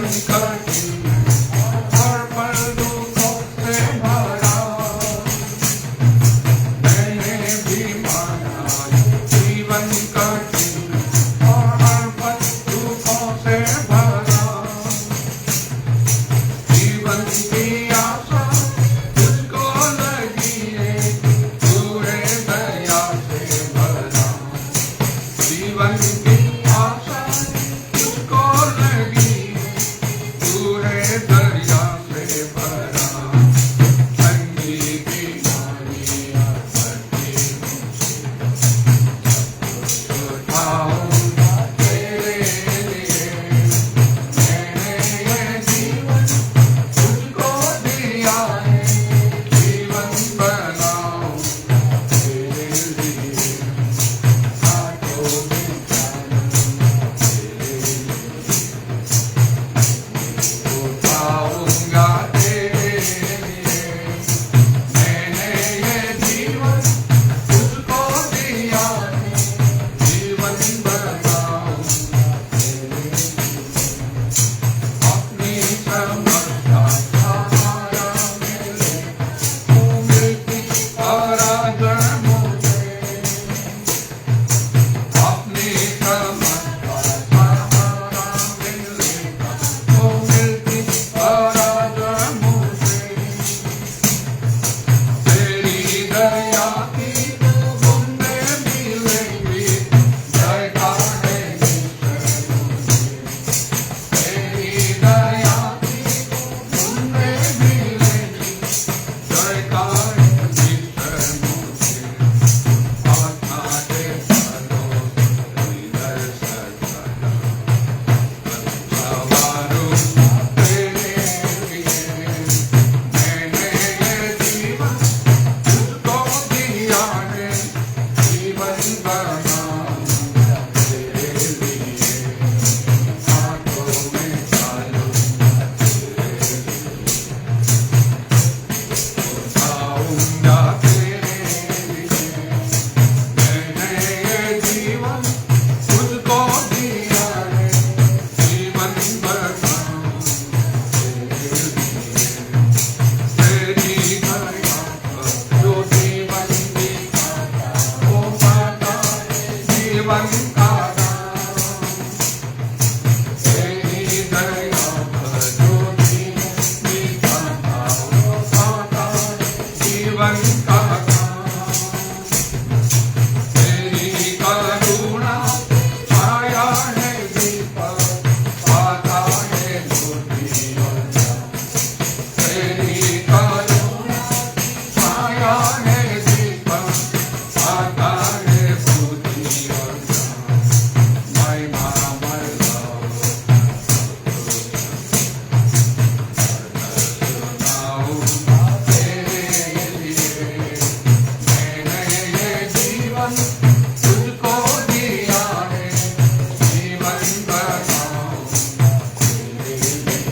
जीवन कठिन और पल दुखों से भरा, मैंने भी माना जीवन कठिन और हर पल दुखों से भरा, जीवन की आशा तुझको लगी है, तू है दया से भरा, जीवन की आशा तुझको लगी, तू है दरिया से भरा, ठंडी बीमारियां भरती उठाऊंगा तेरे लिए, मैंने ये जीवन तुझको दिया है, जीवन बनाऊं तेरे लिए, हाथों में उठाऊंगा तेरे लिए, मैंने ये जीवन तुझको दिया है, जीवन बनाऊं तेरे लिए, अपनी समस्या सहारा मिले, तू मिलती आराधन मुझे, अपनी समस्या सहारा मिले, तू मिलती आराधन मुझे, तेरी दया की बूंदे मिलेंगी, जयकार है ईश्वर मुझे, तेरी दया की बूंदे मिलेंगी, जयकार है ईश्वर मुझे, आत्मा के फलों हृदय सजना, सवारूं तेरे लिए, मैंने ये जीवन तुझको दिया है, जीवन बनाऊं तेरे लिए, हाथों में डालूं तेरे लिए, उठाऊंगा तेरे लिए, मैंने ये जीवन तुझको दिया है, जीवन बनाऊं तेरे लिए, तेरी दया जो जीवन दिखाता, वो पाता है जीवन का दान, तेरी दया जो जीवन दिखाता, वो पाता है जीवन का दान, तेरी करुणा छाया है दीपक, पाता है ज्योति और ज्ञान, तेरी करुणा छाया है दीपक, पाता है ज्योति और ज्ञान, महिमा सुनाऊं तेरे लिए, मैंने ये जीवन तुझको दिया है, जीवन बनाऊं तेरे लिए,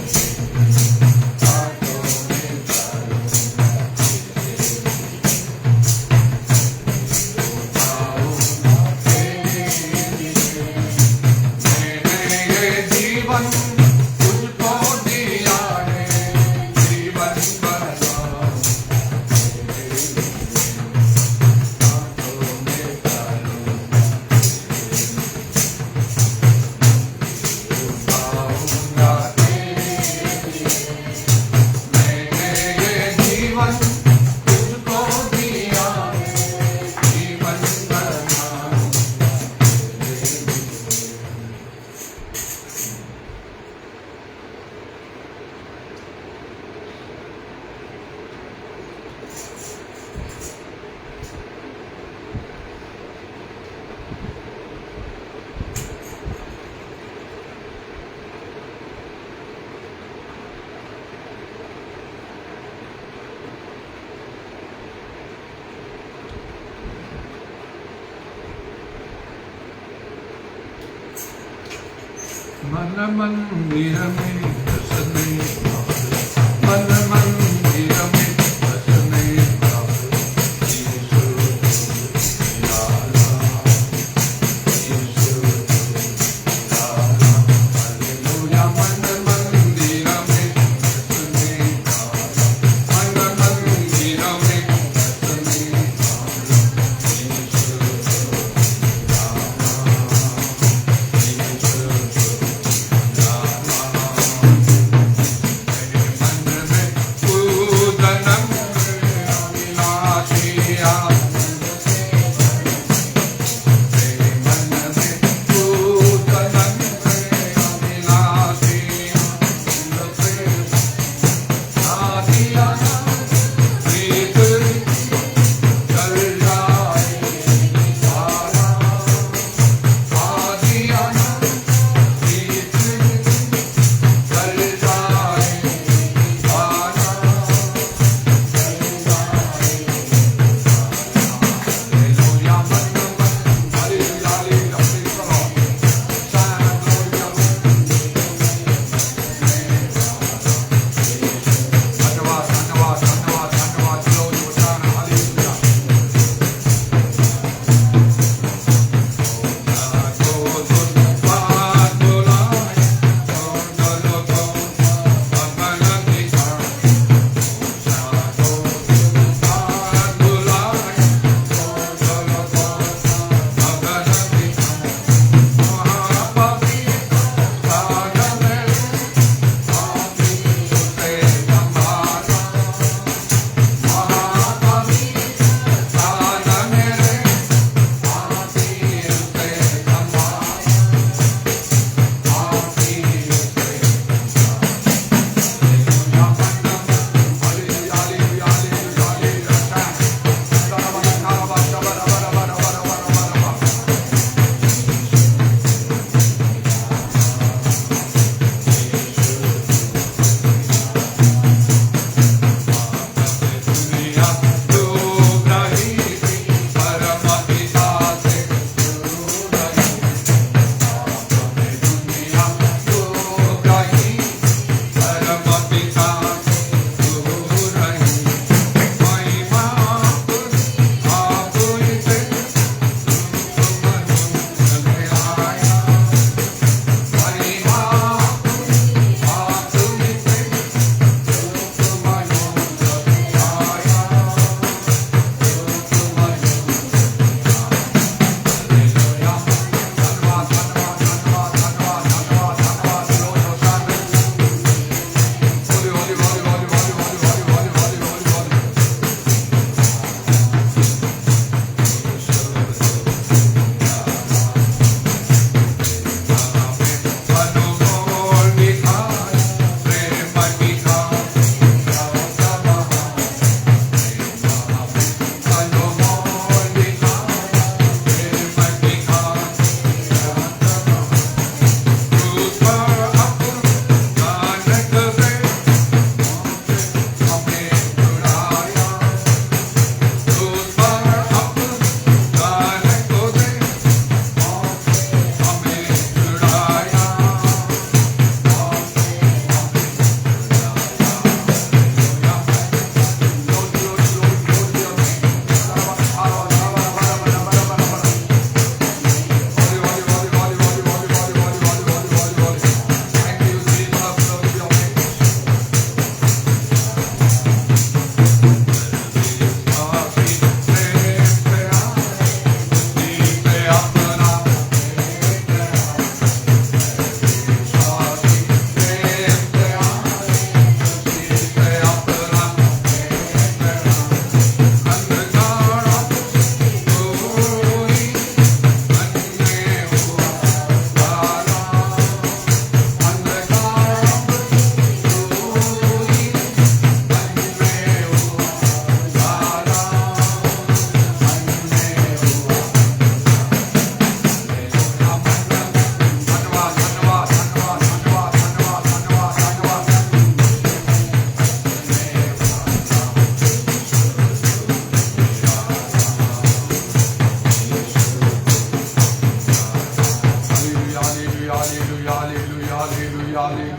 हाथों में डालूं उठाऊंगा तेरे लिए, मैंने ये जीवन तुझको दिया है, जीवन बनाऊं तेरे लिए, हाथों में डालूं उठाऊंगा तेरे लिए, मैंने ये जीवन तुझको दिया है, जीवन बनाऊं तेरे लिए। मन मंदिर में बसने वाले, मन मंदिर में बसने वाले, यीशु प्यारा, यीशु प्यारा, हालेलुया। मन मंदिर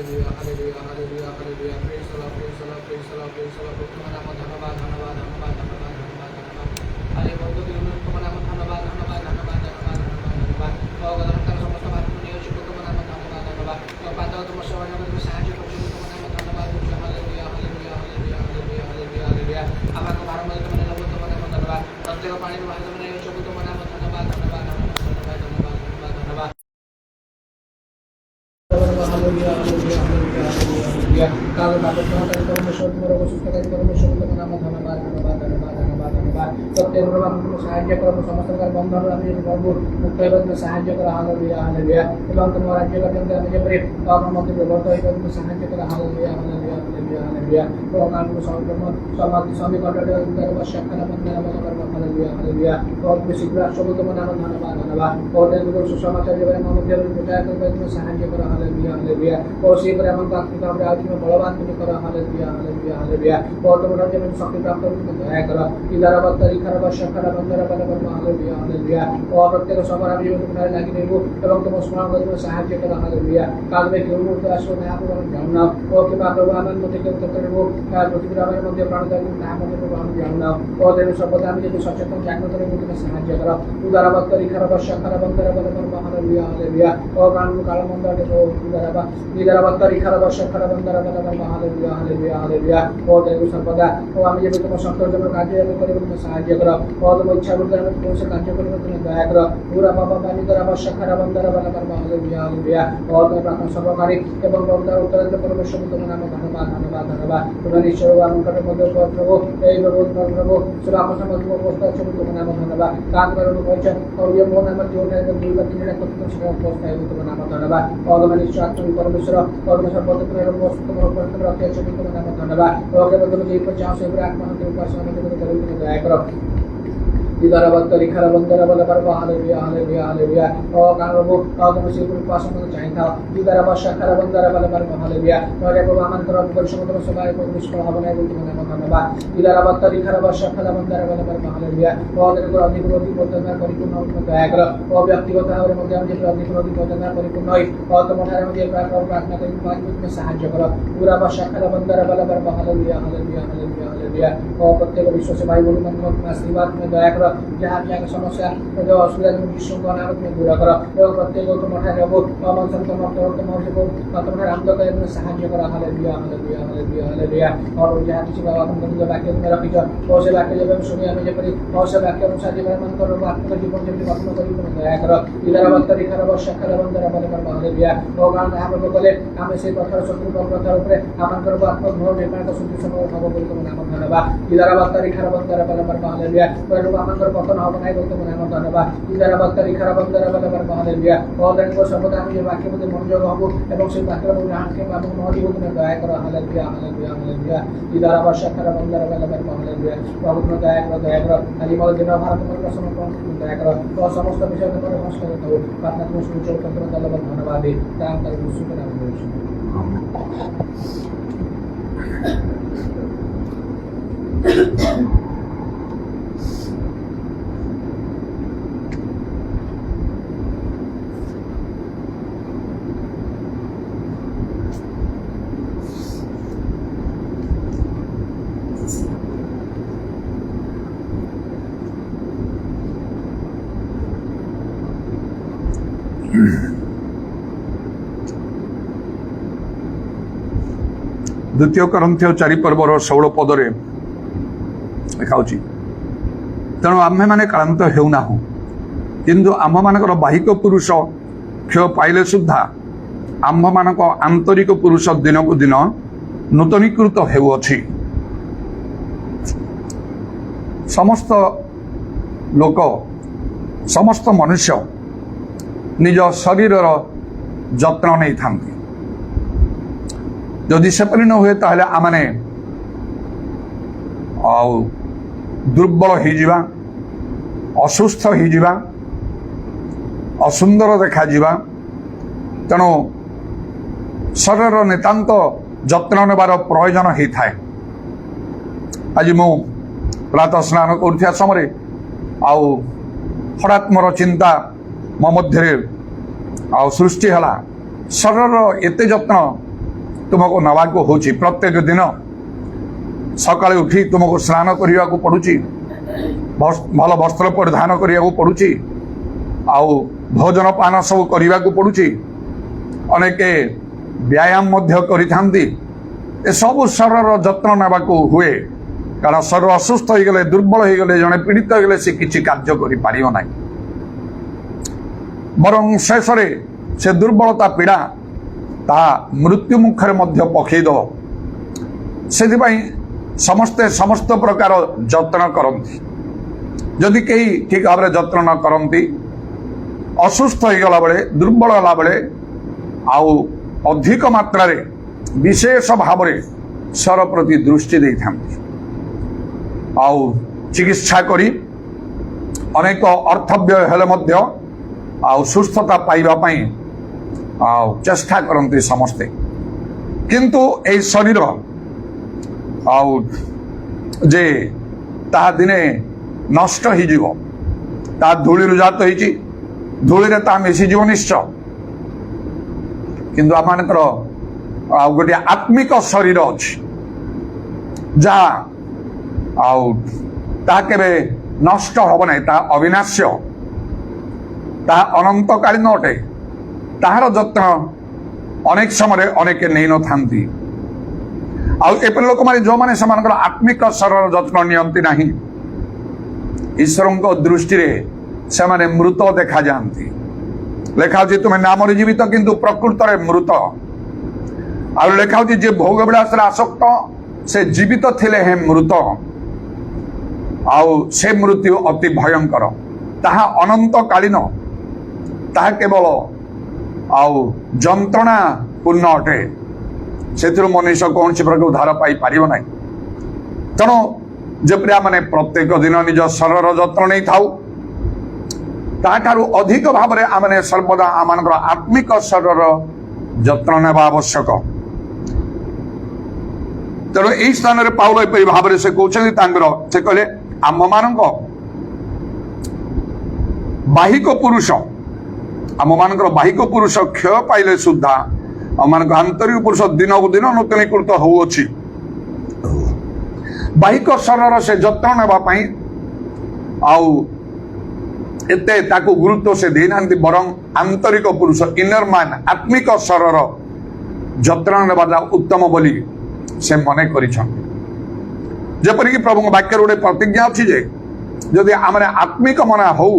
hallelujah, hallelujah, hallelujah, hallelujah. Praise the Lord, praise the Lord, praise the Lord, praise the Lord. তোমার নাম ধন্যবাদ, ধন্যবাদ, ধন্যবাদ, ধন্যবাদ, ধন্যবাদ, ধন্যবাদ। আরে বন্ধু তোমার নাম ধন্যবাদ, ধন্যবাদ, ধন্যবাদ, ধন্যবাদ, ধন্যবাদ, ধন্যবাদ। ভগবান সমস্ত ভাগ নিয়ে এসে তোমার নাম ধন্যবাদ, ধন্যবাদ। পাতাও তোমার সবাই আমাদের সাহায্য করছো, তোমার নাম ধন্যবাদ করছো। Hallelujah, hallelujah, hallelujah, hallelujah, hallelujah, hallelujah. আমাকে ভালো মতো তোমার নাম তোমার নাম ধন্যবাদ। প্রত্যেক পানির ভালো তোমার নিয়ে এসে তোমার নাম ধন্যবাদ, ধন্যবাদ, ধন্যবাদ, ধন্যবাদ, ধন্যবাদ, ধন্যবাদ, ধন্যবাদ। Hallelujah, hallelujah, hallelujah, hallelujah. Kalau dapat mengatakan permission, merebut sekali permission untuk nama ধন্যবাদ, ধন্যবাদ, ধন্যবাদ, ধন্যবাদ, ধন্যবাদ। প্রত্যেক রকম সাহায্য করা সমস্ত বন্ধন আমি যদি করব মুক্ত হইবে সাহায্য করা হালেলুয়া, হালেলুয়া। এবং তোমার রাজ্য কেন্দ্রে আমি যে পারি তখন মধ্যে ব্যবহৃত হইবে তুমি সাহায্য করা হালেলুয়া, হালেলুয়া, হালেলুয়া, হালেলুয়া। এবং আমি সম্পূর্ণ সমাধি সমীকরণে উত্তর বর্ষাকাল বন্ধন বন্ধ করব হালেলুয়া, হালেলুয়া। বহুত বেশি গ্রাস সব তোমার নাম ধন্যবাদ, ধন্যবাদ। ওদের গুলো সুসমাচার জীবনে মধ্যে প্রচার করবে তুমি সাহায্য করা হালেলুয়া, হালেলুয়া। ও সেই করে এমন প্রার্থনা আমরা আজ তুমি বলবান তুমি করো হালেলুয়া, হালেলুয়া, হালেলুয়া। ও তোমার যেমন শক্তি প্রাপ্ত তুমি দয়া করো। ইদারাবাদ তারিখার বর্ষাকাল বন্ধন বন্ধ করব হালেলুয়া, হালেলুয়া। ও প্রত্যেক সময় আমি জীবন তোমার লাগি নেব এবং তোমার স্মরণ করে তুমি সাহায্য করো হালেলুয়া। কাল মে কেউ মুক্ত আসো না আপনি জানো না ও কিংবা প্রভু আনন্দ থেকে উত্তর করব পৃথিবীর মধ্যে প্রাণ দেব না আমাদের প্রভু আমি জানো না ও দেব সর্বদা আমি যদি সচেতন জাগ্রত রইব তুমি সাহায্য করো। উদারাবাদ তারিখার বর্ষাকাল বন্ধন বন্ধ করব হালেলুয়া, হালেলুয়া। ও প্রাণ কাল মন্দিরে ও উদারাবাদ তারিখার বর্ষাকাল বন্ধন বন্ধ করব হালেলুয়া, হালেলুয়া, হালেলুয়া। ও দেব সর্বদা ও আমি যদি তোমার সন্তোষজনক কাজে আমি করিব তুমি সাহায্য করো। ও তোমার ইচ্ছা করতে আমি তোমার কার্য করিব তুমি দয়া করো। পুরা বাবা বাণী দ্বারা বর্ষাকাল বন্ধন বন্ধ করব হালেলুয়া, হালেলুয়া। ও তোমার প্রার্থনা সর্বকারী এবং বন্ধন উত্তরাধিক পরমেশ্বর তোমার নামে ধন্যবাদ, ধন্যবাদ, ধন্যবাদ। তোমার ঈশ্বর আমন্ত্রণের মধ্যে প্রভু এই প্রভু শুধু আপনার সমাজ অবস্থা ছবি তোমার নামে ধন্যবাদ। কাজ করার বলছেন ওই মন আমার জীবনে একদম দুইবার তিনটা করতে সেটা অবস্থায় তোমার নামে ধন্যবাদ। ও তোমার ঈশ্বর আত্মী পরমেশ্বর পরমেশ্বর পদ তোমার বস্তু তোমার উপর তোমার রক্ষা ছবি তোমার নামে ধন্যবাদ। ওকে তুমি যে উপর চাও সেই উপরে আত্মাকে উপাসনা করতে দয়া করো। ইদারাবাদ তারিখার বন্ধন বলে পারবো হালেলুয়া, হালেলুয়া, হালেলুয়া। ও কারবো তুমি সেই উপরে উপাসনা করতে চাই থাও। ইদারাবাদ শাখার বন্ধন বলে পারবো হালেলুয়া। ওরে প্রভু আমার করব পরিশ্রম তোমার সবাই পরিশ্রম হবে না বলতে মনে ধন্যবাদ। ইদারাবাদ তারিখার শাখার বন্ধন বলে পারবো হালেলুয়া। ও ওদের উপর অধিপতি বর্তমান পরিপূর্ণ দয়া করো। ও ব্যক্তিগত ভাবের মধ্যে আমি যে অধিপতি বর্তমান পরিপূর্ণ হই ও তোমার মধ্যে প্রার্থনা করি তুমি সাহায্য করো। পুরাবাদ শাখার বন্ধন বলে পারবো হালেলুয়া, হালেলুয়া, হালেলুয়া, হালেলুয়া। ও প্রত্যেক বিশ্বাসী ভাই বোন আশীর্বাদ তুমি দয়া করো। যাহা যাকে সমস্যা অসুবিধা তুমি বিশৃঙ্খলা নামে তুমি দূর করো এবং প্রত্যেক তোমার যাবো অমঞ্চন তোমার তোমার আমদকে তুমি সাহায্য করা হালেলুয়া, হালেলুয়া, হালেলুয়া, হালেলুয়া। और যাহা কিছু বাবা তুমি যে বাক্য তুমি রাখিছ ও সে বাক্য যেভাবে আমি শুনি আমি যেপরি ও সে বাক্য অনুসারে যেভাবে মান করো আত্মীয় জীবন যেমনি গঠন করি তুমি দয়া করো। ইদারাবাদ তারিখার বর্ষাকাল বন্ধন বলে পারবো হালেলুয়া। ও কারণ আমরা বলে আমি সেই কথার শত্রু কথার উপরে আমার করবো আত্মগ্রহ নির্মাণ শুদ্ধি সময় হবো বলে তোমার নাম ধন্যবাদ। ইদারাবাদ তারিখার বন্ধন বলে পারবো হালেলুয়া। আমার করবো পতন হবে নাই বলতে মনে আমার ধন্যবাদ। ইদারাবাদ তারিখার বন্ধন বলে পারবো হালেলুয়া। ও দেখব সর্বদা আমি যে বাক্যের মধ্যে মনোযোগ হবো এবং সেই বাক্যের মধ্যে গ্রহণকে এবং মনোযোগ তুমি দয়া করো হালেলুয়া, হালেলুয়া, হালেলুয়া। ইদারাবাদ শাখার বন্ধন বলে পারবো হালেলুয়া। প্রভু তুমি দয়া করো, দয়া করো। আজ মধ্যে দিন ভারত তোমার সমর্পণ তুমি দয়া করো। তো সমস্ত বিষয় তোমার নষ্ট করতে হবে আপনার তুমি সুযোগ তোমার ধন্যবাদ, ধন্যবাদ দিই তার তার সুখে নাম বলছি। ଦ୍ୱିତୀୟ କରନ୍ଥୀୟ 4 ପର୍ବର 16 ପଦରେ ଲେଖାଉଛି, ତେଣୁ ଆମ୍ଭେମାନେ କ୍ଳାନ୍ତ ହେଉନାହୁଁ, କିନ୍ତୁ ଆମ୍ଭମାନଙ୍କର ବାହିକ ପୁରୁଷ କ୍ଷୟ ପାଇଲେ ସୁଦ୍ଧା ଆମ୍ଭମାନଙ୍କ ଆନ୍ତରିକ ପୁରୁଷ ଦିନକୁ ଦିନ ନୂତନୀକୃତ ହେଉଅଛି। ସମସ୍ତ ଲୋକ ସମସ୍ତ ମନୁଷ୍ୟ ନିଜ ଶରୀରର ଯତ୍ନ ନେଇଥାନ୍ତି। ଯଦି ସେପରି ନ ହୁଏ ତାହେଲେ ଆମମାନେ ଆଉ ଦୁର୍ବଳ ହେଇଯିବା, ଅସୁସ୍ଥ ହେଇଯିବା, ଅସୁନ୍ଦର ଦେଖାଯିବା। ତେଣୁ ଶରୀରର ନିତାନ୍ତ ଯତ୍ନ ନେବାର ପ୍ରୟୋଜନ ହେଇଥାଏ। ଆଜି ମୁଁ ପ୍ରାତଃ ସ୍ନାନ କରୁଥିବା ସମୟରେ ଆଉ ହଠାତ୍ ମୋର ଚିନ୍ତା ମୋ ମଧ୍ୟରେ ଆଉ ସୃଷ୍ଟି ହେଲା, ଶରୀରର ଏତେ ଯତ୍ନ तुमको नवाक हो प्रत्येक दिन सकाळे उठी तुमको स्नान करने को पड़ुची भल वस्त्र परिधान करने को पड़ुची आउ भोजन पान सब करने को पड़ुची अनेक व्यायाम करिथांती ए सब शरीर जत्न नेबाकू हुए कारण शरीर असुस्थ हो गले दुर्बल हो गले जड़े पीड़ित हो गले से किसी कार्य करिपारिब नाही बरं शेष से दुर्बलता पीड़ा ता मृत्यु मुखर मध्य पकईद से समस्ते समस्त प्रकार जत्न करती जदि कहीं ठीक भाव जत्न न करती असुस्थ हो गला बेले दुर्बल गला बेले आउ अधिक मात्रा रे विशेष भाव स्वर प्रति दृष्टि दे आउ चिकित्सा करी अनेक अर्थव्य हेले मध्य आउ सुस्थता पाइबा पई आउ चेष्टा करते समस्ते किंतु ए शरीर आउ जे ता दिने नष्ट हो जीवो ता धूली रुजात होईची धूली रे ता मिसी जीव निश्चय किंतु आमानकर गोटे आत्मिक शरीर अच्छी जहाँ आउ ता केबे नष्ट हब नहीं ता अविनाश्य ता अनंतकालीन अटे ताहार जत्न अनेक समय अनेक नहीं न थांती आपर लोक मैंने जो मैंने आत्मिक शरीर जत्न नियंती नहीं ईश्वर दृष्टि से माने मृत देखा जाती लेखा तुम्हें नाम जीवित किंतु प्रकृत मृत आ लेखा जे भोग विलास आसक्त से जीवित थिले हे मृत आउ से मृत्यु अति भयंकर ताहा अनंत कालीन ताहा केवल आउ जंत्रणा पूर्ण अटे से मनुष्य कौन सी प्रकार उद्धार पाई पारिब नहीं तेणु जेपरि आमने प्रत्येक दिन निज शरीर जत्न नहीं थाउ ताठारु अधिक भाव में आमने सर्वदा आम आत्मिक शरीर जत्न नेबा आवश्यक तेणु यही स्थान में पाउल एपरी भाव से कहते से कहले आम मान बाहिक पुरुष आम मान बाहिक पुरुष क्षय पाइले सुधा आम आंतरिक पुरुष दिन को दिन नूतनीकृत होउछि बाहिक शरीर से जत्न नेबापी आउ एते ताकू गुरुत्व से देना बरं आंतरिक पुरुष इनर मान आत्मिक शरीर जत्न नेबा उत्तम बोली से मने जपरिक प्रभु वाक्य गोटे प्रतिज्ञा अच्छी जे जदि आम आत्मिक मना हो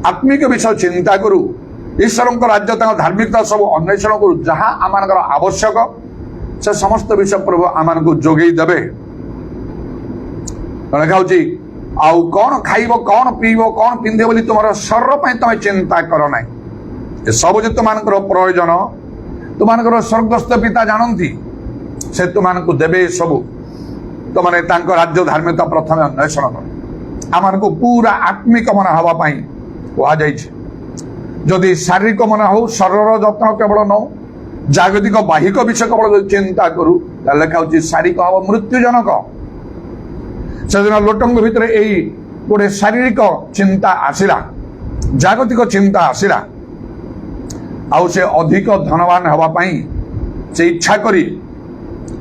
आत्मिक विषय चिंता करू ईश्वर राज्य धार्मिकता सब अन्वेषण करू जहाँ आम आवश्यक से समस्त विषय प्रभु आम को जोगे देवे लिखा आउ कौन खाइब कौन पीब कौन पिंधे बोली तुम शरीर पर तुम चिंता कर ना सब जो तुम प्रयोजन तुम स्वर्गस्थ पिता जानती से तुमको देवे सबू तुमने राज्य धार्मिकता प्रथम अन्वेषण कर आम को पूरा आत्मिक मन हाँपाई कहुई जदि शारीरिक मन हो शरीर जत्न केवल नौ जागतिक बाहिक विषय केवल चिंता करू लिखा शारीरिक हम मृत्युजनक से दिन लोटंग भितर यही गोटे शारीरिक चिंता आसला जागतिक चिंता आसला आउ से अधिक धनवान हाँपाई से इच्छा करी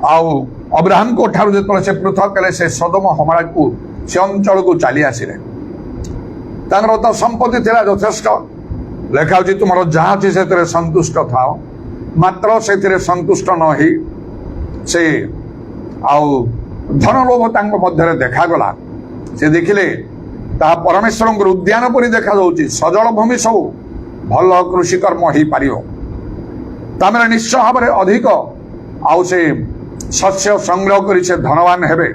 आउ अब्राहम को ठारू जो से पृथक कले से सदम हमारा को से अंचल को चली आसिले तो संपत्ति थिला यथेष्ट लिखा तुम जहाँ अच्छी से संतुष्ट था मात्र से संतुष्ट न ही से आउ धन लोभ मध्य देखागला से देखिले ता परमेश्वर उद्यान परी देखा जाउची सजल भूमि सब भल कृषि कर्म हो पार तामें निश्चय भाव में अधिक आउ से शस्य संग्रह करी से धनवान हेबे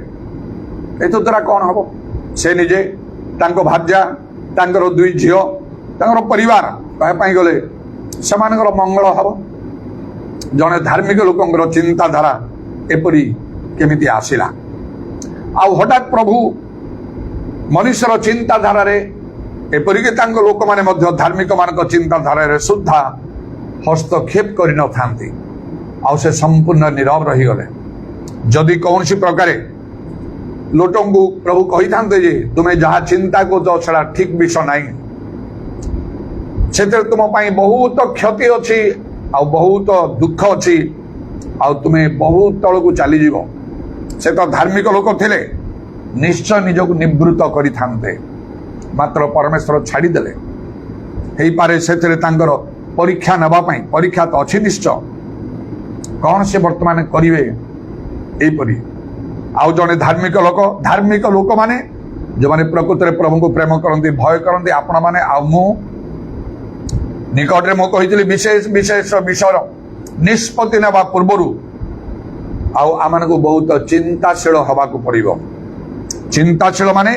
ए द्वारा कौन हम से निजे तांको भार्या तांकर दुई झील तांकर परिवार कहपाई गले से मंगल हम जड़े धार्मिक लोकंर चिंताधारा एपरी केमिति आसिला आउ हठात प्रभु मनुष्यर चिंताधारा एपरिक लोक मैंने धार्मिक मान चिंताधारा सुधा हस्तक्षेप कर न था आउ से संपूर्ण नीरव रहीगले जदि कौन सी प्रकार लोटों को प्रभु कही था तुम्हें जहाँ चिंता को से ठीक विषय ना से तुम बहुत क्षति अच्छी आ बहुत दुख अच्छी ଆଉ ତୁମେ ବହୁତ ତଳକୁ ଚାଲିଯିବ। ସେ ତ ଧାର୍ମିକ ଲୋକ ଥିଲେ, ନିଶ୍ଚୟ ନିଜକୁ ନିବୃତ୍ତ କରିଥାନ୍ତେ, ମାତ୍ର ପରମେଶ୍ୱର ଛାଡ଼ିଦେଲେ। ହେଇପାରେ ସେଥିରେ ତାଙ୍କର ପରୀକ୍ଷା ନେବା ପାଇଁ, ପରୀକ୍ଷା ତ ଅଛି ନିଶ୍ଚୟ, କ'ଣ ସେ ବର୍ତ୍ତମାନ କରିବେ ଏଇପରି। ଆଉ ଜଣେ ଧାର୍ମିକ ଲୋକମାନେ ଯେଉଁମାନେ ପ୍ରକୃତରେ ପ୍ରଭୁଙ୍କୁ ପ୍ରେମ କରନ୍ତି, ଭୟ କରନ୍ତି, ଆପଣମାନେ ଆଉ ମୁଁ ନିକଟରେ ମୁଁ କହିଥିଲି ବିଶେଷ ବିଷୟର ନିଷ୍ପତ୍ତି ନେବା ପୂର୍ବରୁ ଆଉ ଆମମାନଙ୍କୁ ବହୁତ ଚିନ୍ତାଶୀଳ ହେବାକୁ ପଡ଼ିବ। ଚିନ୍ତାଶୀଳ ମାନେ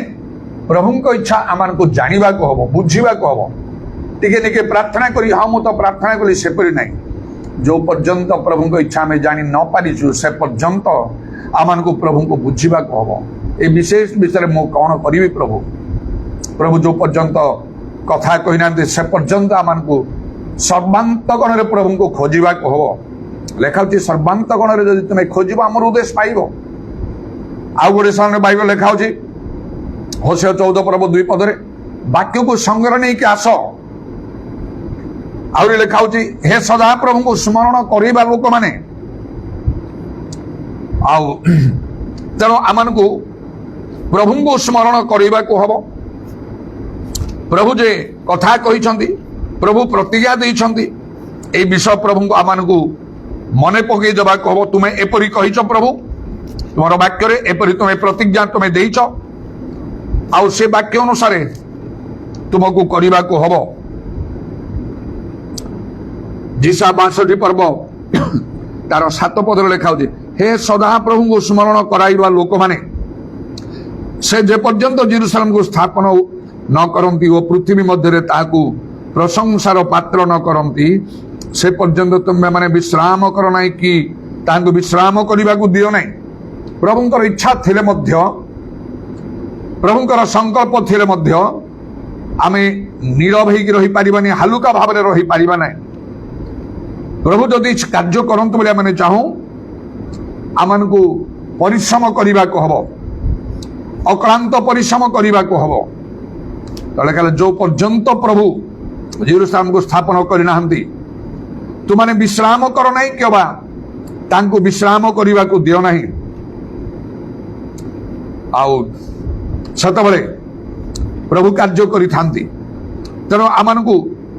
ପ୍ରଭୁଙ୍କ ଇଚ୍ଛା ଆମମାନଙ୍କୁ ଜାଣିବାକୁ ହବ, ବୁଝିବାକୁ ହବ। ଟିକେ ଟିକେ ପ୍ରାର୍ଥନା କରି ହଁ ମୁଁ ତ ପ୍ରାର୍ଥନା କଲି ସେପରି ନାହିଁ। ଯେଉଁ ପର୍ଯ୍ୟନ୍ତ ପ୍ରଭୁଙ୍କ ଇଚ୍ଛା ଆମେ ଜାଣି ନ ପାରିଛୁ ସେ ପର୍ଯ୍ୟନ୍ତ ଆମମାନଙ୍କୁ ପ୍ରଭୁଙ୍କୁ ବୁଝିବାକୁ ହବ। ଏ ବିଶେଷ ବିଷୟରେ ମୁଁ କ'ଣ କରିବି ପ୍ରଭୁ ଯେଉଁ ପର୍ଯ୍ୟନ୍ତ କଥା କହିନାହାନ୍ତି ସେ ପର୍ଯ୍ୟନ୍ତ ଆମମାନଙ୍କୁ ସର୍ବାନ୍ତକଣରେ ପ୍ରଭୁଙ୍କୁ ଖୋଜିବାକୁ ହବ। ଲେଖା ହେଉଛି ସର୍ବାନ୍ତକଣରେ ଯଦି ତୁମେ ଖୋଜିବ ଆମର ଉଦ୍ଦେଶ୍ୟ ପାଇବ। ଆଉ ଗୋଟେ ସ୍ଥାନରେ ବାଇବଲ ଲେଖା ହେଉଛି ହୋଶେୟ 14 ପର୍ବ 2 ପଦରେ ବାକ୍ୟକୁ ସଙ୍ଗରେ ନେଇକି ଆସ। ଆହୁରି ଲେଖା ହେଉଛି ହେ ସଦା ପ୍ରଭୁଙ୍କୁ ସ୍ମରଣ କରିବା ଲୋକମାନେ। ଆଉ ତେଣୁ ଆମମାନଙ୍କୁ ପ୍ରଭୁଙ୍କୁ ସ୍ମରଣ କରିବାକୁ ହବ। ପ୍ରଭୁ ଯେ କଥା କହିଛନ୍ତି, ପ୍ରଭୁ ପ୍ରତିଜ୍ଞା ଦେଇଛନ୍ତି, এই ବିଷୟ ପ୍ରଭୁଙ୍କୁ ଆମମାନଙ୍କୁ ମନେ ପକାଇ ଦେବାକୁ ହବ। ତୁମେ ଏପରି କହିଛ ପ୍ରଭୁ, ତୁମର ବାକ୍ୟରେ ଏପରି ତୁମେ ପ୍ରତିଜ୍ଞା ତୁମେ ଦେଇଛ, ଆଉ ସେ ବାକ୍ୟ ଅନୁସାରେ ତୁମକୁ କରିବାକୁ ହବ। ଯିଶା 62 ପର୍ବ ତାର 7 ପଦରେ ଲେଖା ହେଉଛି ହେ ସଦା ପ୍ରଭୁଙ୍କୁ ସ୍ମରଣ କରାଇବା ଲୋକମାନେ, ସେ ଯେ ପର୍ଯ୍ୟନ୍ତ ଜେରୁସାଲେମକୁ ସ୍ଥାପନ ନ କରନ୍ତି ଓ ପୃଥିବୀ ମଧ୍ୟରେ ତାହାକୁ ପ୍ରଶଂସାର ପାତ୍ର ନ କରନ୍ତି ସେ ପର୍ଯ୍ୟନ୍ତ ତୁମେମାନେ ବିଶ୍ରାମ କର ନାହିଁ କି ତାହାଙ୍କୁ ବିଶ୍ରାମ କରିବାକୁ ଦିଅ ନାହିଁ। ପ୍ରଭୁଙ୍କର ଇଚ୍ଛା ଥିଲେ ମଧ୍ୟ, ପ୍ରଭୁଙ୍କର ସଂକଳ୍ପ ଥିଲେ ମଧ୍ୟ ଆମେ ନୀରବ ହେଇକି ରହିପାରିବାନି, ହାଲୁକା ଭାବରେ ରହିପାରିବା ନାହିଁ। ପ୍ରଭୁ ଯଦି କାର୍ଯ୍ୟ କରନ୍ତୁ ବୋଲି ଆମେ ଚାହୁଁ, ଆମମାନଙ୍କୁ ପରିଶ୍ରମ କରିବାକୁ ହବ, ଅକ୍ଳାନ୍ତ ପରିଶ୍ରମ କରିବାକୁ ହବ। ତଳେ କାଳେ ଯେଉଁ ପର୍ଯ୍ୟନ୍ତ ପ୍ରଭୁ ଜେରୁସାଲେମକୁ ସ୍ଥାପନ କରିନାହାନ୍ତି ତୁମାନେ ବିଶ୍ରାମ କର ନାହିଁ କିମ୍ବା ତାଙ୍କୁ ବିଶ୍ରାମ କରିବାକୁ ଦିଅ ନାହିଁ। ଆଉ ସେତେବେଳେ ପ୍ରଭୁ କାର୍ଯ୍ୟ କରିଥାନ୍ତି। ତେଣୁ ଆମମାନଙ୍କୁ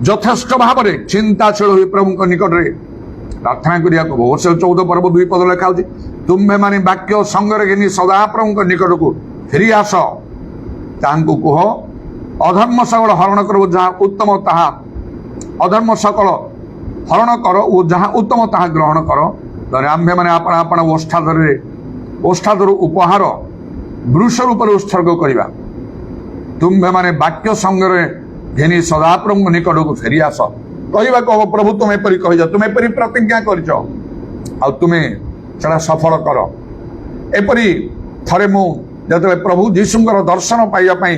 ଯଥେଷ୍ଟ ଭାବରେ ଚିନ୍ତାଶୀଳ ହୋଇ ପ୍ରଭୁଙ୍କ ନିକଟରେ ପ୍ରାର୍ଥନା କରିବାକୁ ହବ। ହୋଶେୟ 14 ପର୍ବ 2 ପଦ ଲେଖା ହେଉଛି ତୁମ୍ଭେମାନେ ବାକ୍ୟ ସଙ୍ଗରେ ଘେନି ସଦା ପ୍ରଭୁଙ୍କ ନିକଟକୁ ଫେରି ଆସ। ତାହାଙ୍କୁ କୁହ ଅଧର୍ମ ସକଳ ହରଣ କର ଓ ଯାହା ଉତ୍ତମ ତାହା ଅଧର୍ମ ସକଳ ହରଣ କର ଓ ଯାହା ଉତ୍ତମ ତାହା ଗ୍ରହଣ କର। ଧରେ ଆମ୍ଭେମାନେ ଆପଣା ଆପଣା ଓଷ୍ଠାଦରୁ ଉପହାର ବୃଷ ରୂପରେ ଉତ୍ସର୍ଗ କରିବା। ତୁମ୍ଭେମାନେ ବାକ୍ୟ ସଙ୍ଗରେ ଘେନି ସଦାପ୍ରଭୁଙ୍କ ନିକଟକୁ ଫେରି ଆସ। କହିବାକୁ ହବ ପ୍ରଭୁ ତୁମେ ଏପରି କହିଛ, ତୁମେ ଏପରି ପ୍ରତିଜ୍ଞା କରିଛ, ଆଉ ତୁମେ ସେଟା ସଫଳ କର। ଏପରି ଥରେ ମୁଁ ଯେତେବେଳେ ପ୍ରଭୁ ଯୀଶୁଙ୍କର ଦର୍ଶନ ପାଇବା ପାଇଁ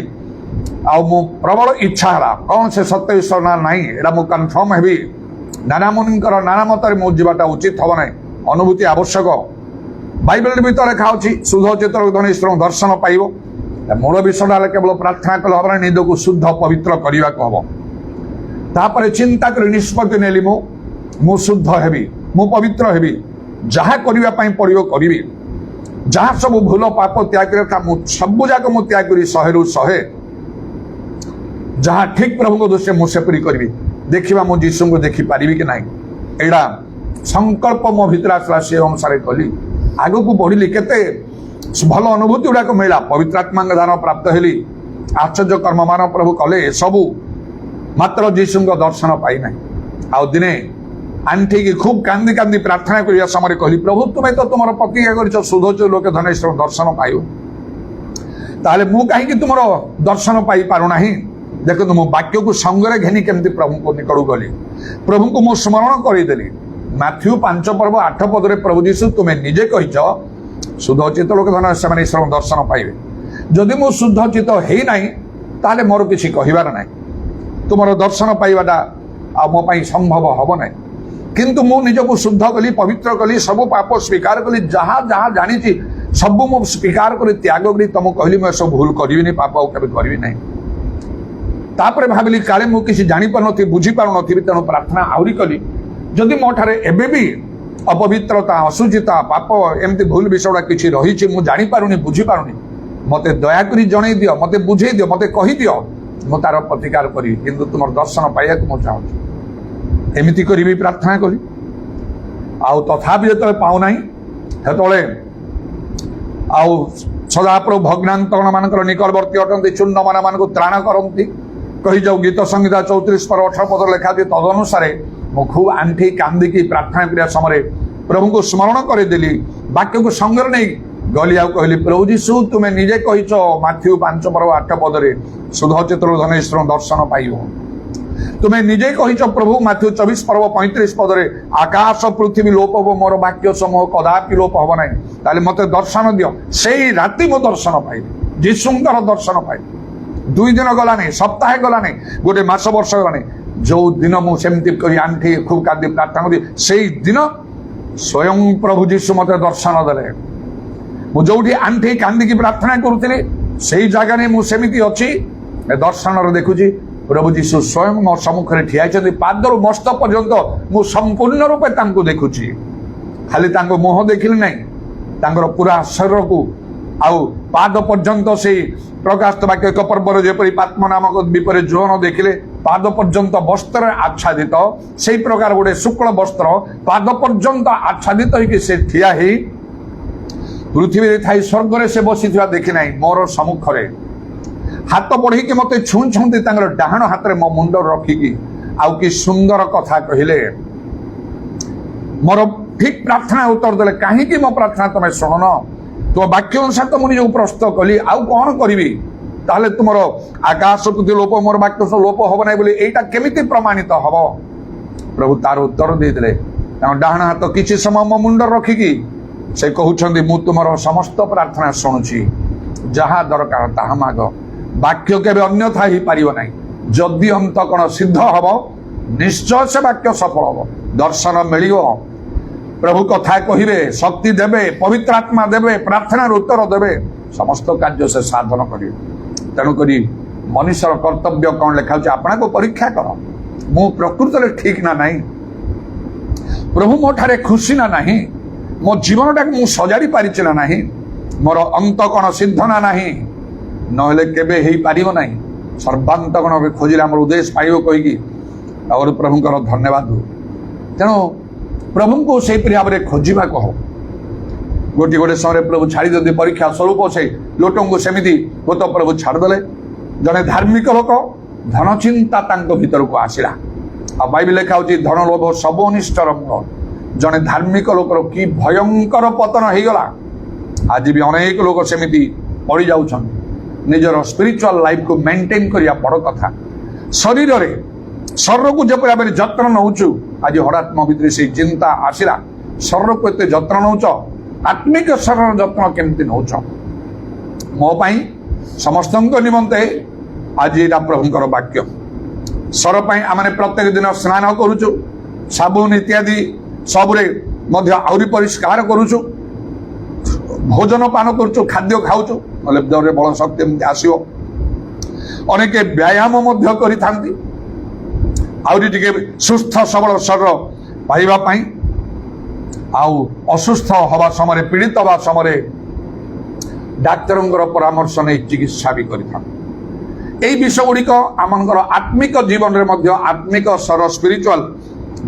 ଆଉ ମୁଁ ପ୍ରବଳ ଇଚ୍ଛା ହେଲା, କ'ଣ ସେ ସତ୍ୟ ଈଶ୍ୱର ନା ନାହିଁ ଏଇଟା ମୁଁ କନଫର୍ମ ହେବି। ନାନା ମୁନିଙ୍କର ନାନା ମତରେ ମୁଁ ଯିବାଟା ଉଚିତ ହବ ନାହିଁ, ଅନୁଭୂତି ଆବଶ୍ୟକ। ବାଇବେଲ ଭିତରେ ଲେଖା ଅଛି ଶୁଦ୍ଧ ଚିତ୍ତ ଧନ ଈଶ୍ୱରଙ୍କ ଦର୍ଶନ ପାଇବ। ମୂଳ ବିଷୟଟା ହେଲେ କେବଳ ପ୍ରାର୍ଥନା କଲେ ହବ ନା, ନିଜକୁ ଶୁଦ୍ଧ ପବିତ୍ର କରିବାକୁ ହବ। ତାପରେ ଚିନ୍ତା କରି ନିଷ୍ପତ୍ତି ନେଲି ମୁଁ ଶୁଦ୍ଧ ହେବି, ମୁଁ ପବିତ୍ର ହେବି, ଯାହା କରିବା ପାଇଁ ପଡ଼ିବ କରିବି। ଯାହା ସବୁ ଭୁଲ ପାପ ତ୍ୟାଗ କରିବା ମୁଁ ସବୁ ଯାକ ମୁଁ ତ୍ୟାଗ କରି 100ରୁ 100 ଯାହା ଠିକ ପ୍ରଭୁଙ୍କ ଦୃଷ୍ଟିରେ ମୁଁ ସେପରି କରିବି। ଦେଖିବା ମୁଁ ଯୀଶୁଙ୍କୁ ଦେଖିପାରିବି କି ନାହିଁ, ଏଇଟା ସଂକଳ୍ପ ମୋ ଭିତରେ ଆସିଲା। ସେ ଅନୁସାରେ କଲି, ଆଗକୁ ବଢ଼ିଲି, କେତେ ଭଲ ଅନୁଭୂତି ଗୁଡ଼ାକ ମିଳିଲା। ପବିତ୍ର ଆତ୍ମାଙ୍କ ଦାନ ପ୍ରାପ୍ତ ହେଲି, ଆଶ୍ଚର୍ଯ୍ୟ କର୍ମମାନ ପ୍ରଭୁ କଲେ, ଏସବୁ ମାତ୍ର ଯୀଶୁଙ୍କ ଦର୍ଶନ ପାଇନାହିଁ। ଆଉ ଦିନେ ଆଣ୍ଠିକି ଖୁବ୍ କାନ୍ଦି କାନ୍ଦି ପ୍ରାର୍ଥନା କରିବା ସମୟରେ କହିଲି ପ୍ରଭୁ ତୁମେ ତ ତୁମର ପ୍ରତିଜ୍ଞା କରିଛ ଶୁଦ୍ଧ ଲୋକେ ଧନେଶ୍ୱର ଦର୍ଶନ ପାଇବ, ତାହେଲେ ମୁଁ କାହିଁକି ତୁମର ଦର୍ଶନ ପାଇପାରୁନାହିଁ? ଦେଖନ୍ତୁ ମୁଁ ବାକ୍ୟକୁ ସଙ୍ଗରେ ଘେନି କେମିତି ପ୍ରଭୁଙ୍କ ନିକଟକୁ ଗଲି, ପ୍ରଭୁଙ୍କୁ ମୁଁ ସ୍ମରଣ କରିଦେଲି। ମାଥ୍ୟୁ 5 ପର୍ବ 8 ପଦରେ ପ୍ରଭୁ ଯୀଶୁ ତୁମେ ନିଜେ କହିଛ ଶୁଦ୍ଧ ଚିତ୍ତ ଲୋକେ ଧନ ସେମାନେ ଈଶ୍ୱରଙ୍କ ଦର୍ଶନ ପାଇବେ। ଯଦି ମୁଁ ଶୁଦ୍ଧ ଚିତ୍ତ ହେଇନାହିଁ ତାହେଲେ ମୋର କିଛି କହିବାର ନାହିଁ, ତୁମର ଦର୍ଶନ ପାଇବାଟା ଆଉ ମୋ ପାଇଁ ସମ୍ଭବ ହବ ନାହିଁ। କିନ୍ତୁ ମୁଁ ନିଜକୁ ଶୁଦ୍ଧ କଲି, ପବିତ୍ର କଲି, ସବୁ ପାପ ସ୍ୱୀକାର କଲି, ଯାହା ଯାହା ଜାଣିଛି ସବୁ ମୁଁ ସ୍ୱୀକାର କରି ତ୍ୟାଗ କରି ତମକୁ କହିଲି ମୁଁ ଏସବୁ ଭୁଲ କରିବିନି, ପାପ ଆଉ କେବେ କରିବି ନାହିଁ। ତାପରେ ଭାବିଲି କାଳେ ମୁଁ କିଛି ଜାଣିପାରୁନଥିବି, ବୁଝିପାରୁନଥିବି, ତେଣୁ ପ୍ରାର୍ଥନା ଆହୁରି କଲି ଯଦି ମୋ ଠାରେ ଏବେ ବି अपवित्रता अशुचिता पाप एमती भूल विषय किसी रही मुझे जापारुनी बुझीपारुनी मत दयाक जन दियो मत बुझे दियो मत कहीदि मु तार प्रतिकार करी किंतु तुम दर्शन पाइबा मुझे चाहूँ एमती करी प्रार्थना कली आउ तथापि जो पाऊना से आउ सदाप्रभु भग्नांतरण मान निकटवर्ती अटंती चूर्ण मान त्राण करती कही जाऊ गीत संहिता 34 पर 18 पद लिखा तदनुसार मु खूब आंठी कांदिकी प्रार्थना करिया समय प्रभु को स्मरण करदेली वाक्य को संगे नहीं गली आउ कहली प्रभु जीशु तुम्हें निजे कहीच माथ्यू 5 पर्व 8 पदरे शुद्ध चित्र धनेश्वर दर्शन पाइब तुम्हें निजे कहीच प्रभु माथ्यू 24 पर्व 35 पदरे आकाश पृथ्वी लोप हो मोर वाक्य समूह कदापि लोप हम ना ताले मत दर्शन दियो से राति मो दर्शन पाइबी जीशुंकर दर्शन पाइबी 2 दिन गला नहीं सप्ताह गला नहीं गोटे मास वर्ष गला नहीं जो दिन मुझे आंठी खूब कांदी प्रार्थना करी से दिन स्वयं प्रभु जीशु मत दर्शन देले मुझे आंठी कांदी प्रार्थना करुली से जगह नहीं मुझे अच्छी दर्शन देखुची प्रभु जीशु स्वयं मो सम्मुखें ठिया पादर मस्त पर्यंत मु संपूर्ण रूपे देखुची खाली मुह देखिली नहीं पूरा शरीर को आउ पाद पर्यंत से प्रकाश वाक्य एक पर्वर जेपरी पात्म नामक विपर जोहन देखिले पाद पर्यंत वस्त्र आच्छादित से प्रकार गोटे शुक्ल वस्त्र पाद पर्यंत आच्छादित होगी से ठिया ही पृथ्वी थाई स्वर्ग से बसी देखी ना मोर सम्मुखें हाथ बढ़ी मत छुँचुंती डाहाण हाथ में मो मुंड रखिकी आउ कि सुंदर कथा कहले मोर ठीक प्रार्थना उत्तर देले कहीं मो प्रार्थना तुम्हें शुणुन तो वाक्य अनुसार तो मुझे जो प्रस्तुत कली आउ कौन करी ताहले तुमर आकाश पृथ्वी लोप मोर वाक्य लोप हम ना बोली एटा केमिति प्रमाणित हम प्रभु तार उत्तर देते डाहाण हाथ किसी समय मो मुंड रखिकी से कहते मु तुमर समस्त प्रार्थना शुणुची जहा दरकार ताहा माग वाक्य के अन्यथा ही पारिब ना जदि अंत कौन सिद्ध हम निश्चय से वाक्य सफल हम दर्शन मिल प्रभु कथा कहे शक्ति देवे पवित्र आत्मा देवे प्रार्थना उत्तर देवे समस्त कार्य से साधन करेंगे तेणुक मनुष्यर कर्तव्य कौन लिखा आपना को परीक्षा कर मु प्रकृत में ठीक ना नहीं प्रभु मो ठारे खुशी ना नहीं मो जीवन टाक मु सजाड़ी पारिछि ना नहीं मोर अंत कौन सिद्ध ना नहीं नहले केबे हेई पारिबो नाही सर्वांत कौन खोजिले आम उद्देश्य पाइब कहीकि और प्रभुंकर धन्यवाद तेणु प्रभु को से भाव में खोजा कह गोटे गोटे समय प्रभु छाड़ी दिखती परीक्षा स्वरूप से लोटों को सेमती वो तो प्रभु छाड़दे जड़े धार्मिक लोक धन चिंता भीतर को आसला आ बाइबल लिखा धन लोभ सब अनिष्टर मूल जड़े धार्मिक लोकर कि भयंकर पतन हो गला आज भी अनेक लोग सेमती पड़ जाऊँ निजर स्पिरिचुअल लाइफ को मेंटेन करिया बड़ कथा शरीर को जपरी भाव में जत्न नौचु आज हठात मो भीतर से चिंता आसला शरीर को एत जत्न नौच आत्मिक शरीर जत्न केमती नौच मोपाई समस्त निमंते आज यहाँ प्रभुंकर वाक्य सर आम प्रत्येक दिन स्नान करुचु साबुन इत्यादि सबुरे आहरी परिष्कार करुचु भोजन पान करुचु खाद्य खाऊचु देह बल शक्ति आसो अनेक व्यायाम करि आउरी टिके सुस्थ सबल शरीर पाइबा आउ असुस्थ हवा समय पीड़ित हवा समय डाक्तर परामर्श नहीं चिकित्सा भी करी विषय गुड़िक आमर आत्मिक जीवन में आत्मिक शरीर स्पिरिचुअल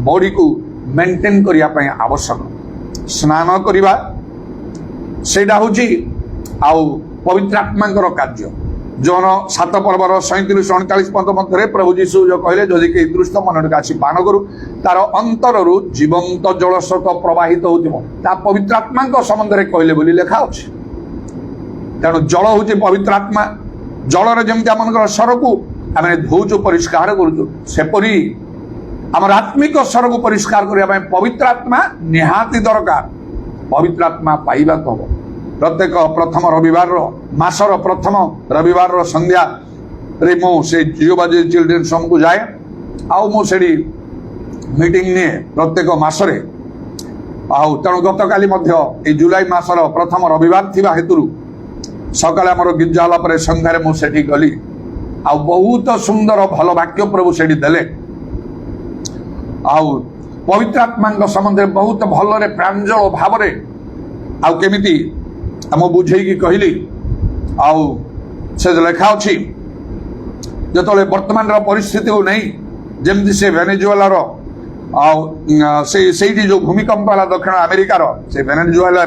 बॉडी को मेंटेन करने आवश्यक स्नान करवा से आउ पवित्र आत्मा कार्य जौन 7 पर्वर 37-38 पद मध्य प्रभु जीशु जो कहले जदि कई दृष्ट मन आसी पान करू तार अंतर जीवंत जलस्रोत प्रवाहित होता पवित्र आत्मा संबंध में कहले बोली लिखा अच्छे तेणु जल हूँ पवित्र आत्मा जलर जमी आम स्वर को आम धोचु परिष्कार करुचु सेपरी आम आत्मिक स्वर को परिष्कार करने पवित्र आत्मा निहाती दरकार पवित्र आत्मा पाइबा तो हम प्रत्येक प्रथम रविवार मासर प्रथम रविवार संध्या रे मो से जियोबा चिल्ड्रेन्स होम को जाए आउ मो से मीटिंग निए प्रत्येक मासरे आउ तेणु गत काली जुलाई मासर प्रथम रविवार थिबा हेतु सकाले आमर गिरजा होला परे संध्यारे मु सेठी गली आउ बहुत सुंदर भल वाक्य प्रभु सेठी देले आउ पवित्र आत्मा संबंध बहुत भल प्रांजल भाव आउ केमिति आम बुझेकी कहली आउ से लेखा अच्छी जो वर्तमान परिस्थिति को नहीं जमती से वेनेजुएला जो भूमिकंप है दक्षिण अमेरिकार से वेनेजुएला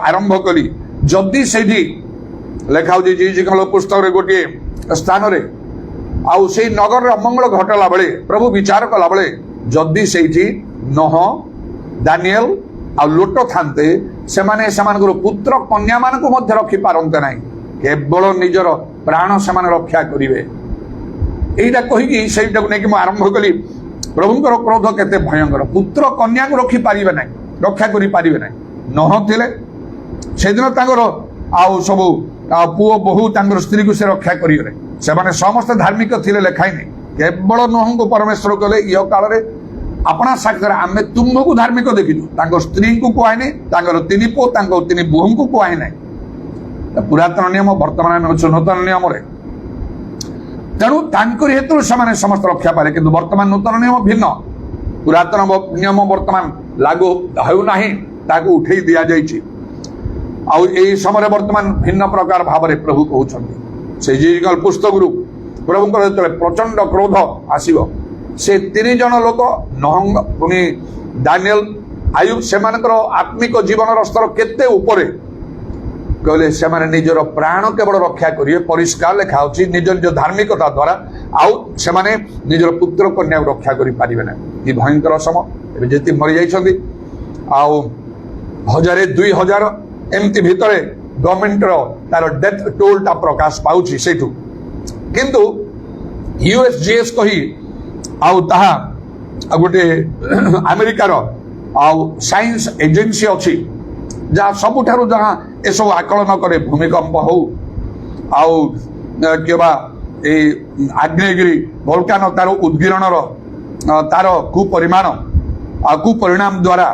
आरंभ कली जदि से लेखा जी पुस्तक गोटे स्थान से नगर अमंगल घटला बेले प्रभु विचार कला बेले जदि से नह दानिएल आ लोट थांते से पुत्र कन्या मान को मध्य रखी पारंते नहीं केवल निजर प्राण से रक्षा करेंगे यहीटा कहीकि से आरंभ कली प्रभुंर क्रोध केते भयंकर पुत्र कन्या को रखी पारे ना रक्षा करें ना नह थिले से दिन आउ सब पुओ बहु स्त्री को से रक्षा करेंगे से समस्त धार्मिक थिले लिखाई नहीं केवल नह को परमेश्वर कले यह काल में अपना साक्षर आम तुम्बको धार्मिक देखीचु स्त्री को कहुए तीन पुओ तीन बोह को कहुए ना पुरातन नियम वर्तमान नूतन नियम तेणु हेतु से समस्त रक्षा पारे कि वर्तमान नूतन नियम भिन्न पुरातन नियम वर्तमान लागू होना उठे दि जाइए आई समय वर्तमान भिन्न प्रकार भाव में प्रभु कहते से जिकल पुस्तक प्रभु जो प्रचंड क्रोध आसव से 3 जन लोक नहंग पुनी दानिएल आयुब से आत्मिक जीवन स्तर केते ऊपर कहले से निजर प्राण केवल रक्षा करेंगे परिष्कार लिखा निज निज धार्मिकता द्वारा आउ से निजर पुत्र कन्या रक्षा करें ना ये भयंकर समय जी मरी जाइए आउ 1000 2000 एमती भितर गवर्नमेंट तार डेथ टोलटा प्रकाश पाउछि सेठू किंतु यूएसजीएस कही आउ ताहा गोटे अमेरिकार आउ साइंस एजेंसी अच्छी जहाँ सबुठारु जहाँ ये सब आकलन करे भूमिकंप हो आउ केबा ए आग्नेयगिरी वोल्कानो तार उद्गीरणर तार कुपरिमाण आ कुपरिणाम द्वारा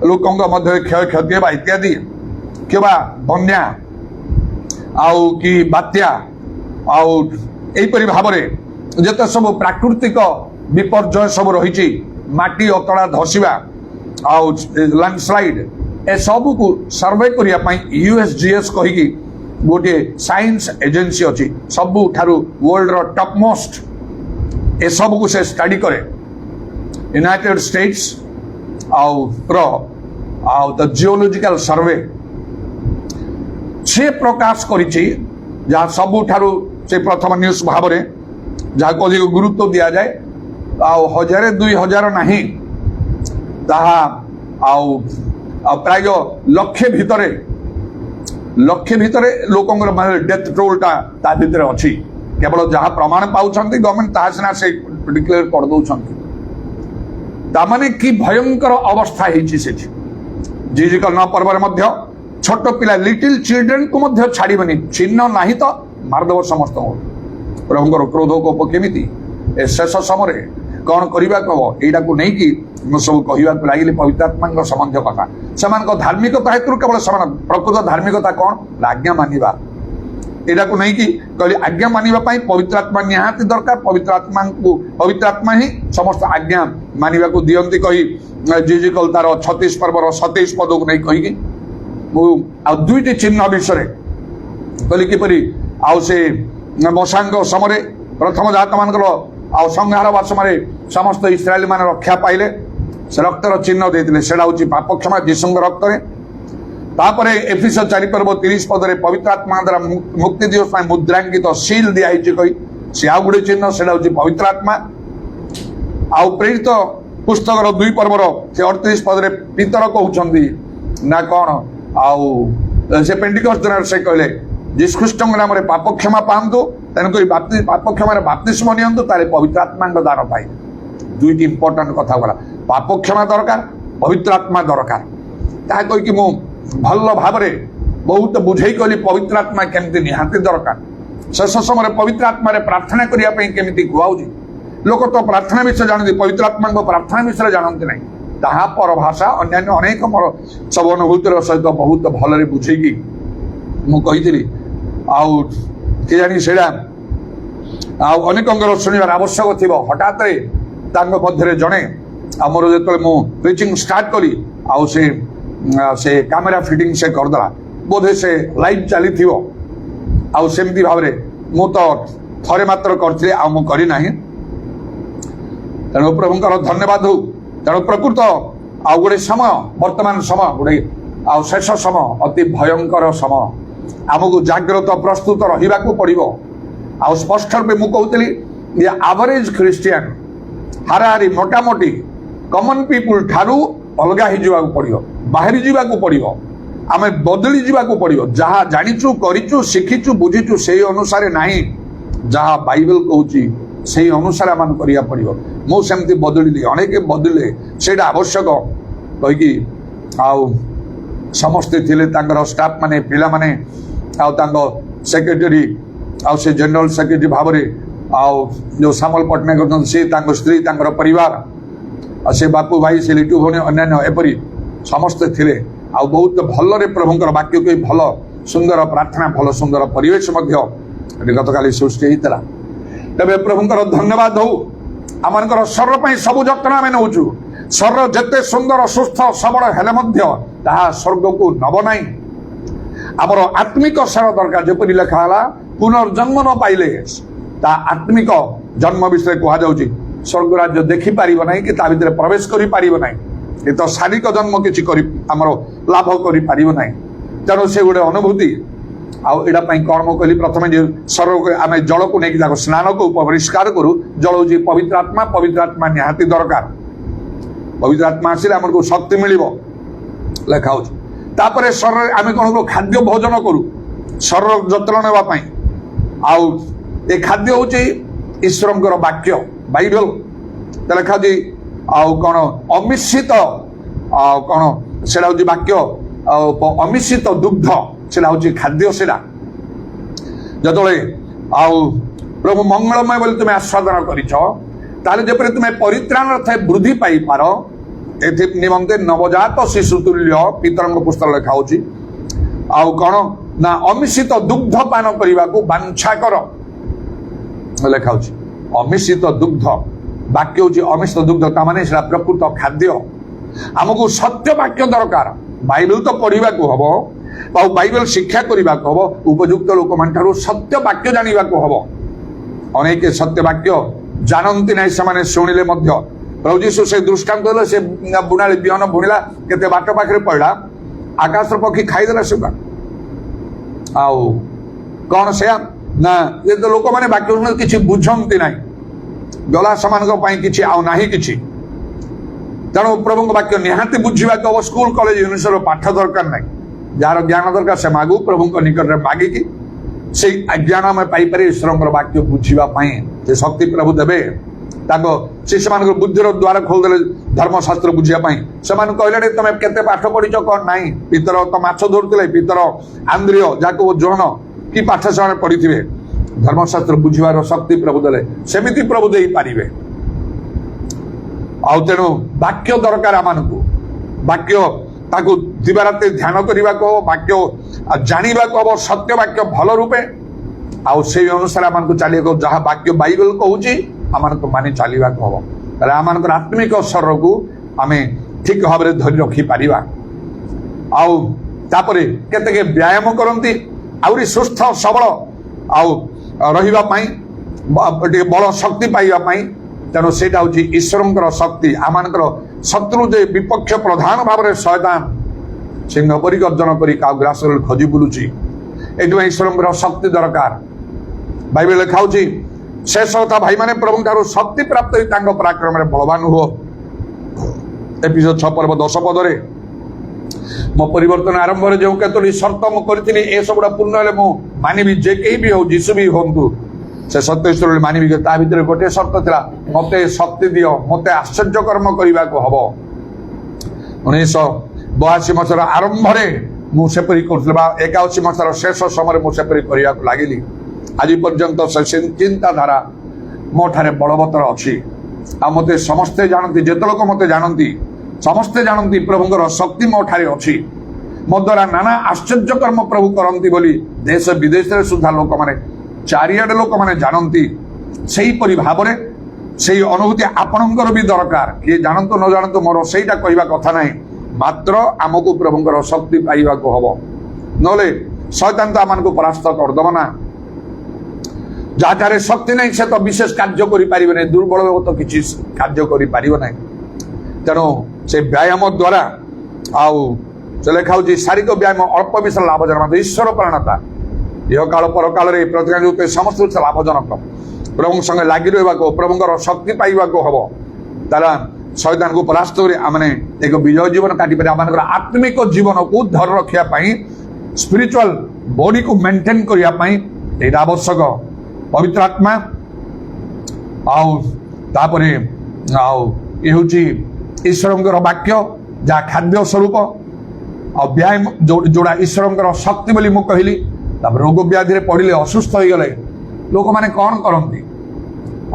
लोकों मध्य क्षय क्षति इत्यादि केबा बन्या आउ कि बात्या आउ एपरि भाव में जते सब प्राकृतिक विपर्यय सब रही माटी अतड़ा धसीबा आउ लैंडस्लाइड ए सब को सर्वे करने यूएसजीएस कहीकि गोटे साइंस एजेंसी अच्छी सबू ठारू वर्ल्ड रो टॉप मोस्ट ए सब को से स्टडी करे यूनाइटेड स्टेट्स आउ द जियोलॉजिकल सर्वे से प्रकाश करिछि जहाँ सबू ठारू से प्रथम न्यूज भाव में जहाँ को अधिक गुरुत्व दि जाए आउ 1000 2000 नहीं ताहा आउ प्राय लक्षे भितर लोकों डेथ टोलटा ता भितर अच्छी केवल जहाँ प्रमाण पाँच गवर्नमेंट ताहा सिना से डिक्लेयर कर दौरान तामाने कि भयंकर अवस्था जीजिकल न पर्व छोट पिला लिटिल चिल्ड्रेन को मध्य छाड़बनी चिन्ह ना तो मारदेव समस्त प्रभुंर क्रोध को केमी शेष समय कौन करवा कह यहाँ को लेकिन सब कहवाक लगे पवित्रात्मा संबंध कथा से धार्मिकता हेतु केवल प्रकृत धार्मिकता कौन आज्ञा मानिबा यहाँ को लेकिन कहली आज्ञा मानिबा पवित्रात्मा निहाती दरकार पवित्रात्मा ही समस्त आज्ञा मानिबा को दियंती कही जीजिकल तार 36 पर्वर 27 पद को नहीं कहीकि दुईटी चिन्ह विषय कहली किपरि आउ से मशांग समय प्रथम जात मान संहार समय समस्त इस्राएल मान रक्षा पाइले से रक्तर चिन्ह देते से पाप क्षमा जीशुंग रक्त तापर एफिसस 4 पर्व 30 पद पवित्र आत्मा द्वारा मुक्ति दिवस मुद्रांकित सील दिखाई कही से आउ गोटे चिन्ह से पवित्र आत्मा आउ प्रेरित पुस्तक 2 पर्वर से 38 पद पितर कहते ना कौन आउ से पेंटिकस्ट दिन से कहले जीसु ख्रीष्ट नाम पाप क्षमा पातु तेणुक पाप क्षमार बाप्तिस्म नियंतु तारे पवित्र आत्मा दान पाए दुईटी इंपोर्टाट कथा गला पाप क्षमा दरकार पवित्र आत्मा दरकार ता कहीकि मु भल भाव बहुत बुझे कहली पवित्र आत्मा केमती निहाती दरकार शेष समय पवित्र आत्मा प्रार्थना करने केमी कहूँ लोक तो प्रार्थना विषय जानते पवित्र आत्मा प्रार्थना विषय जानते ना ताहा पर भाषा अन्य अनेक मोर सब अनुभूतिर सहित बहुत भल बुझेकी मुझी आउ के जानी से अनेक शुणवार आवश्यक थी हठात ତାଙ୍କ ମଧ୍ୟରେ ଜଣେ ଆମର ଯେତେବେଳେ ମୁଁ ପ୍ରିଚିଂ ଷ୍ଟାର୍ଟ କଲି ଆଉ ସେ କ୍ୟାମେରା ଫିଟିଂ ସେ କରିଦେଲା, ବୋଧେ ସେ ଲାଇଭ୍ ଚାଲିଥିବ। ଆଉ ସେମିତି ଭାବରେ ମୁଁ ତ ଥରେ ମାତ୍ର କରିଥିଲି, ଆଉ ମୁଁ କରିନାହିଁ। ତେଣୁ ପ୍ରଭୁଙ୍କର ଧନ୍ୟବାଦ ହଉ। ତେଣୁ ପ୍ରକୃତ ଆଉ ଗୋଟେ ସମୟ, ବର୍ତ୍ତମାନ ସମୟ ଗୋଟେ ଆଉ ଶେଷ ସମୟ, ଅତି ଭୟଙ୍କର ସମୟ। ଆମକୁ ଜାଗ୍ରତ ପ୍ରସ୍ତୁତ ରହିବାକୁ ପଡ଼ିବ। ଆଉ ସ୍ପଷ୍ଟ ରୂପେ ମୁଁ କହୁଥିଲି ଯେ ଆଭରେଜ ଖ୍ରୀଷ୍ଟିଆନ ହାରାହାରି ମୋଟାମୋଟି କମନ ପିପୁଲ ଠାରୁ ଅଲଗା ହେଇଯିବାକୁ ପଡ଼ିବ, ବାହାରି ଯିବାକୁ ପଡ଼ିବ। ଆମେ ବଦଳି ଯିବାକୁ ପଡ଼ିବ। ଯାହା ଜାଣିଛୁ, କରିଛୁ, ଶିଖିଛୁ, ବୁଝିଛୁ ସେଇ ଅନୁସାରେ ନାହିଁ, ଯାହା ବାଇବେଲ କହୁଛି ସେଇ ଅନୁସାରେ ଆମେ କରିବାକୁ ପଡ଼ିବ। ମୁଁ ସେମିତି ବଦଳିଲି, ଅନେକ ବଦଳିଲେ, ସେଇଟା ଆବଶ୍ୟକ କହିକି ଆଉ ସମସ୍ତେ ଥିଲେ ତାଙ୍କର ଷ୍ଟାଫ ମାନେ, ପିଲାମାନେ, ଆଉ ତାଙ୍କ ସେକ୍ରେଟାରୀ, ଆଉ ସେ ଜେନେରାଲ ସେକ୍ରେଟାରୀ ଭାବରେ ଆଉ ଯେଉଁ ସାମଲ ପଟ୍ଟନାୟକ ଅଛନ୍ତି, ସେ ତାଙ୍କ ସ୍ତ୍ରୀ, ତାଙ୍କର ପରିବାର, ଆଉ ସେ ବାପୁ ଭାଇ, ସେ ଲିଟୁ ଭଉଣୀ, ଅନ୍ୟାନ୍ୟ ଏପରି ସମସ୍ତେ ଥିଲେ। ଆଉ ବହୁତ ଭଲରେ ପ୍ରଭୁଙ୍କର ବାକ୍ୟକୁ ଭଲ ସୁନ୍ଦର ପ୍ରାର୍ଥନା, ଭଲ ସୁନ୍ଦର ପରିବେଶ ମଧ୍ୟ ଏଠି ଗତକାଲି ସୃଷ୍ଟି ହେଇଥିଲା। ତେବେ ପ୍ରଭୁଙ୍କର ଧନ୍ୟବାଦ ହଉ। ଆମମାନଙ୍କର ଶରୀର ପାଇଁ ସବୁ ଯତ୍ନ ଆମେ ନେଉଛୁ। ଶରୀର ଯେତେ ସୁନ୍ଦର, ସୁସ୍ଥ, ସବଳ ହେଲେ ମଧ୍ୟ ତାହା ସ୍ୱର୍ଗକୁ ନବ ନାହିଁ। ଆମର ଆତ୍ମିକ ସାର ଦରକାର। ଯେପରି ଲେଖା ହେଲା, ପୁନର୍ଜନ୍ମ ନ ପାଇଲେ ତା ଆତ୍ମିକ ଜନ୍ମ ବିଷୟରେ କୁହାଯାଉଛି। ସ୍ୱର୍ଗ ରାଜ୍ୟ ଦେଖିପାରିବ ନାହିଁ କି ତା ଭିତରେ ପ୍ରବେଶ କରିପାରିବ ନାହିଁ। ଏ ତ ଶାରୀରିକ ଜନ୍ମ କିଛି ଆମର ଲାଭ କରିପାରିବ ନାହିଁ। ତେଣୁ ସେ ଗୋଟେ ଅନୁଭୂତି। ଆଉ ଏଇଟା ପାଇଁ କ'ଣ ମୁଁ କହିଲି, ପ୍ରଥମେ ଯେ ଶରୀରକୁ ଆମେ ଜଳକୁ ନେଇକି ତାକୁ ସ୍ନାନକୁ ପରିଷ୍କାର କରୁ। ଜଳ ହେଉଛି ପବିତ୍ର ଆତ୍ମା। ପବିତ୍ର ଆତ୍ମା ନିହାତି ଦରକାର। ପବିତ୍ର ଆତ୍ମା ଆସିଲେ ଆମକୁ ଶକ୍ତି ମିଳିବ ଲେଖା ହେଉଛି। ତାପରେ ଶରୀରରେ ଆମେ କ'ଣ କରୁ, ଖାଦ୍ୟ ଭୋଜନ କରୁ ଶରୀର ଯତ୍ନ ନେବା ପାଇଁ। ଆଉ ଏ ଖାଦ୍ୟ ହେଉଛି ଈଶ୍ୱରଙ୍କର ବାକ୍ୟ, ବାଇବେଲ। ଲେଖା ହେଉଛି ଆଉ କ'ଣ ଅମିଶ୍ରିତ, ଆଉ କ'ଣ ସେଟା ହେଉଛି ବାକ୍ୟ, ଆଉ ଅମିଶ୍ରିତ ଦୁଗ୍ଧ ସେଟା ହେଉଛି ଖାଦ୍ୟ। ସେଟା ଯେତେବେଳେ ଆଉ ପ୍ରଭୁ ମଙ୍ଗଳମୟ ବୋଲି ତୁମେ ଆସ୍ୱାଦନ କରିଛ, ତାହେଲେ ଯେପରି ତୁମେ ପରିତ୍ରାଣ ଥାଏ ବୃଦ୍ଧି ପାଇପାର, ଏଥି ନିମନ୍ତେ ନବଜାତ ଶିଶୁ ତୁଲ୍ୟ ପିତରଙ୍କ ପୁସ୍ତକ ଲେଖା ହେଉଛି। ଆଉ କ'ଣ ନା ଅମିଶ୍ରିତ ଦୁଗ୍ଧ ପାନ କରିବାକୁ ବାଞ୍ଛା କର ଲେଖା ହେଉଛି। ଅମିଶ୍ରିତ ଦୁଗ୍ଧ, ବାକ୍ୟ ହେଉଛି ଅମିଶ୍ରିତ ଦୁଗ୍ଧ, ତାମାନେ ସେଟା ପ୍ରକୃତ ଖାଦ୍ୟ। ଆମକୁ ସତ୍ୟ ବାକ୍ୟ ଦରକାର। ବାଇବେଲ ତ ପଢିବାକୁ ହବ, ଆଉ ବାଇବେଲ ଶିକ୍ଷା କରିବାକୁ ହବ। ଉପଯୁକ୍ତ ଲୋକମାନଠାରୁ ସତ୍ୟ ବାକ୍ୟ ଜାଣିବାକୁ ହବ। ଅନେକ ସତ୍ୟ ବାକ୍ୟ ଜାଣନ୍ତି ନାହିଁ, ସେମାନେ ଶୁଣିଲେ ମଧ୍ୟ। ପ୍ରଭୁ ଯୀଶୁ ସେ ଦୃଷ୍ଟାନ୍ତ ଦେଲେ, ସେ ବୁଣାଳି ବିହନ ବୁଣିଲା, କେତେ ବାଟ ପାଖରେ ପଡ଼ିଲା, ଆକାଶର ପକ୍ଷୀ ଖାଇଦେଲା ସୁଗା। ଆଉ କ'ଣ ସେୟା ନା, ଯେ ଲୋକମାନେ ବାକ୍ୟ କିଛି ବୁଝନ୍ତି ନାହିଁ, ଗଲା ସେମାନଙ୍କ ପାଇଁ କିଛି ଆଉ ନାହିଁ କିଛି। ତେଣୁ ପ୍ରଭୁଙ୍କ ବାକ୍ୟ ନିହାତି ବୁଝିବାକୁ ହବ। ସ୍କୁଲ କଲେଜ ୟୁନିଭର୍ସିଟିର ପାଠ ଦରକାର ନାହିଁ। ଯାହାର ଜ୍ଞାନ ଦରକାର ସେ ମାଗୁ, ପ୍ରଭୁଙ୍କ ନିକଟରେ ମାଗିକି ସେଇ ଜ୍ଞାନ ଆମେ ପାଇପାରିବା ଈଶ୍ୱରଙ୍କର ବାକ୍ୟ ବୁଝିବା ପାଇଁ। ସେ ଶକ୍ତି ପ୍ରଭୁ ଦେବେ। ତାଙ୍କ ଶିଷ୍ୟମାନଙ୍କର ବୁଦ୍ଧିର ଦ୍ୱାର ଖୋଲିଦେଲେ ଧର୍ମଶାସ୍ତ୍ର ବୁଝିବା ପାଇଁ। ସେମାନେ କହିଲେ, ତମେ କେତେ ପାଠ ପଢିଛ କ'ଣ ନାହିଁ? ପିତର ତ ମାଛ ଧରୁଥିଲେ, ପିତର, ଆନ୍ଦ୍ରିୟ, ଯାକୋବ, ଯୋହନ, କି ପାଠ ସେମାନେ ପଢିଥିବେ? ଧର୍ମଶାସ୍ତ୍ର ବୁଝିବାର ଶକ୍ତି ପ୍ରଭୁ ଦେଲେ। ସେମିତି ପ୍ରଭୁ ଦେଇପାରିବେ। ଆଉ ତେଣୁ ବାକ୍ୟ ଦରକାର ଆମମାନଙ୍କୁ। ବାକ୍ୟ ତାକୁ ଦିବାରାତି ଧ୍ୟାନ କରିବାକୁ ହବ, ବାକ୍ୟ ଜାଣିବାକୁ ହବ, ସତ୍ୟ ବାକ୍ୟ ଭଲ ରୂପେ। ଆଉ ସେଇ ଅନୁସାରେ ଆମମାନଙ୍କୁ ଚାଲିବାକୁ, ଯାହା ବାକ୍ୟ ବାଇବେଲ କହୁଛି ଆମମାନଙ୍କୁ ମାନି ଚାଲିବାକୁ ହବ। ତାହେଲେ ଆମମାନଙ୍କର ଆତ୍ମିକ ଶରୀରକୁ ଆମେ ଠିକ ଭାବରେ ଧରି ରଖିପାରିବା। ଆଉ ତାପରେ କେତେକ ବ୍ୟାୟାମ କରନ୍ତି ଆହୁରି ସୁସ୍ଥ ସବଳ ଆଉ ରହିବା ପାଇଁ, ଟିକେ ବଳ ଶକ୍ତି ପାଇବା ପାଇଁ। ତେଣୁ ସେଇଟା ହେଉଛି ଈଶ୍ୱରଙ୍କର ଶକ୍ତି। ଆମମାନଙ୍କର ଶତ୍ରୁ ଯେ ବିପକ୍ଷ ପ୍ରଧାନ ଭାବରେ ଶୟତାନ ସିଂହ ପରି ଗର୍ଜନ କରି କାଉ ଗ୍ରାସରେ ଖୋଜି ବୁଲୁଛି। ଏଇଥିପାଇଁ ଈଶ୍ୱରଙ୍କର ଶକ୍ତି ଦରକାର। ବାଇବେଲ ଲେଖା ହେଉଛି, ଶେଷ କଥା ଭାଇମାନେ, ପ୍ରଭୁଙ୍କ ଠାରୁ ଶକ୍ତି ପ୍ରାପ୍ତ ହୋଇ ତାଙ୍କ ପରାକ୍ରମରେ ବଳବାନ ହୁଅ। ଏପିସୋଡ 6 ପର୍ବ 10 ପଦରେ, ମୋ ପରିବର୍ତ୍ତନ ଆରମ୍ଭରେ ଯେଉଁ କେତୋଟି ସର୍ତ୍ତ ମୁଁ କରିଥିଲି, ଏସବୁଟା ପୂର୍ଣ୍ଣ ହେଲେ ମୁଁ ମାନିବି, ଯେ କେହି ବି ହଉ, ଯୀଶୁ ବି ହୁଅନ୍ତୁ, ସେ ସତ୍ୟ ଈଶ୍ୱର ମାନିବି। ତା ଭିତରେ ଗୋଟିଏ ସର୍ତ୍ତ ଥିଲା, ମତେ ଶକ୍ତି ଦିଅ, ମତେ ଆଶ୍ଚର୍ଯ୍ୟ କର୍ମ କରିବାକୁ ହବ। 1982 ମସିହାର ଆରମ୍ଭରେ ମୁଁ ସେପରି କରୁଥିଲି, ବା 81 ମସିହାର ଶେଷ ସମୟରେ ମୁଁ ସେପରି କରିବାକୁ ଲାଗିଲି। ଆଜି ପର୍ଯ୍ୟନ୍ତ ସେ ଚିନ୍ତାଧାରା ମୋ ଠାରେ ବଳବତ୍ତର ଅଛି। ଆଉ ମତେ ସମସ୍ତେ ଜାଣନ୍ତି, ଯେତେ ଲୋକ ମତେ ଜାଣନ୍ତି, ସମସ୍ତେ ଜାଣନ୍ତି ପ୍ରଭୁଙ୍କର ଶକ୍ତି ମୋ ଠାରେ ଅଛି। ମୋ ଦ୍ୱାରା ନାନା ଆଶ୍ଚର୍ଯ୍ୟ କର୍ମ ପ୍ରଭୁ କରନ୍ତି ବୋଲି ଦେଶ ବିଦେଶରେ ସୁଦ୍ଧା ଲୋକମାନେ, ଚାରିଆଡ଼େ ଲୋକମାନେ ଜାଣନ୍ତି। ସେହିପରି ଭାବରେ সেই অনুভূতি ଆପଣଙ୍କର ବି ଦରକାର। କିଏ ଜାଣନ୍ତୁ ନ ଜାଣନ୍ତୁ ମୋର ସେଇଟା କହିବା କଥା ନାହିଁ, ମାତ୍ର ଆମକୁ ପ୍ରଭୁଙ୍କର ଶକ୍ତି ପାଇବାକୁ ହବ, ନହେଲେ ଶୈତାନ ତ ଆମମାନଙ୍କୁ ପରାସ୍ତ କରିଦେବ ନା। ଯାହାଠାରେ ଶକ୍ତି ନାହିଁ ସେ ତ ବିଶେଷ କାର୍ଯ୍ୟ କରିପାରିବ ନାହିଁ, ଦୁର୍ବଳ ତ କିଛି କାର୍ଯ୍ୟ କରିପାରିବ ନାହିଁ। ତେଣୁ ସେ ବ୍ୟାୟାମ ଦ୍ୱାରା ଆଉ ସେ ଲେଖା ହଉଛି ଶାରୀରିକ ବ୍ୟାୟାମ ଅଳ୍ପ ବିଷୟ ଲାଭଜନକ, ଈଶ୍ୱର ପ୍ରାଣତା ଇହକାଳ ପରକାଳରେ ପ୍ରତିଜ୍ଞା ସମସ୍ତ ବିଷୟ ଲାଭଜନକ। ପ୍ରଭୁଙ୍କ ସଙ୍ଗେ ଲାଗି ରହିବାକୁ, ପ୍ରଭୁଙ୍କର ଶକ୍ତି ପାଇବାକୁ ହବ, ତାରା ଶୈତାନକୁ ପରାସ୍ତ କରି ଆମେ ଏକ ବିଜୟ ଜୀବନ କାଟିପାରିବା। ଆମମାନଙ୍କର ଆତ୍ମିକ ଜୀବନକୁ ଧରି ରଖିବା ପାଇଁ, ସ୍ପିରିଚୁଆଲ ବଡିକୁ ମେଣ୍ଟେନ କରିବା ପାଇଁ ଏଇଟା ଆବଶ୍ୟକ। ପବିତ୍ର ଆତ୍ମା ଆଉ ତାପରେ ଆଉ ଏ ହେଉଛି ଈଶ୍ୱରଙ୍କର ବାକ୍ୟ ଯାହା ଖାଦ୍ୟ ସ୍ୱରୂପ, ଆଉ ବ୍ୟାୟାମ ଯୋଉଟା ଈଶ୍ୱରଙ୍କର ଶକ୍ତି ବୋଲି ମୁଁ କହିଲି। ତାପରେ ରୋଗ ବ୍ୟାଧିରେ ପଡ଼ିଲେ, ଅସୁସ୍ଥ ହେଇଗଲେ ଲୋକମାନେ କ'ଣ କରନ୍ତି?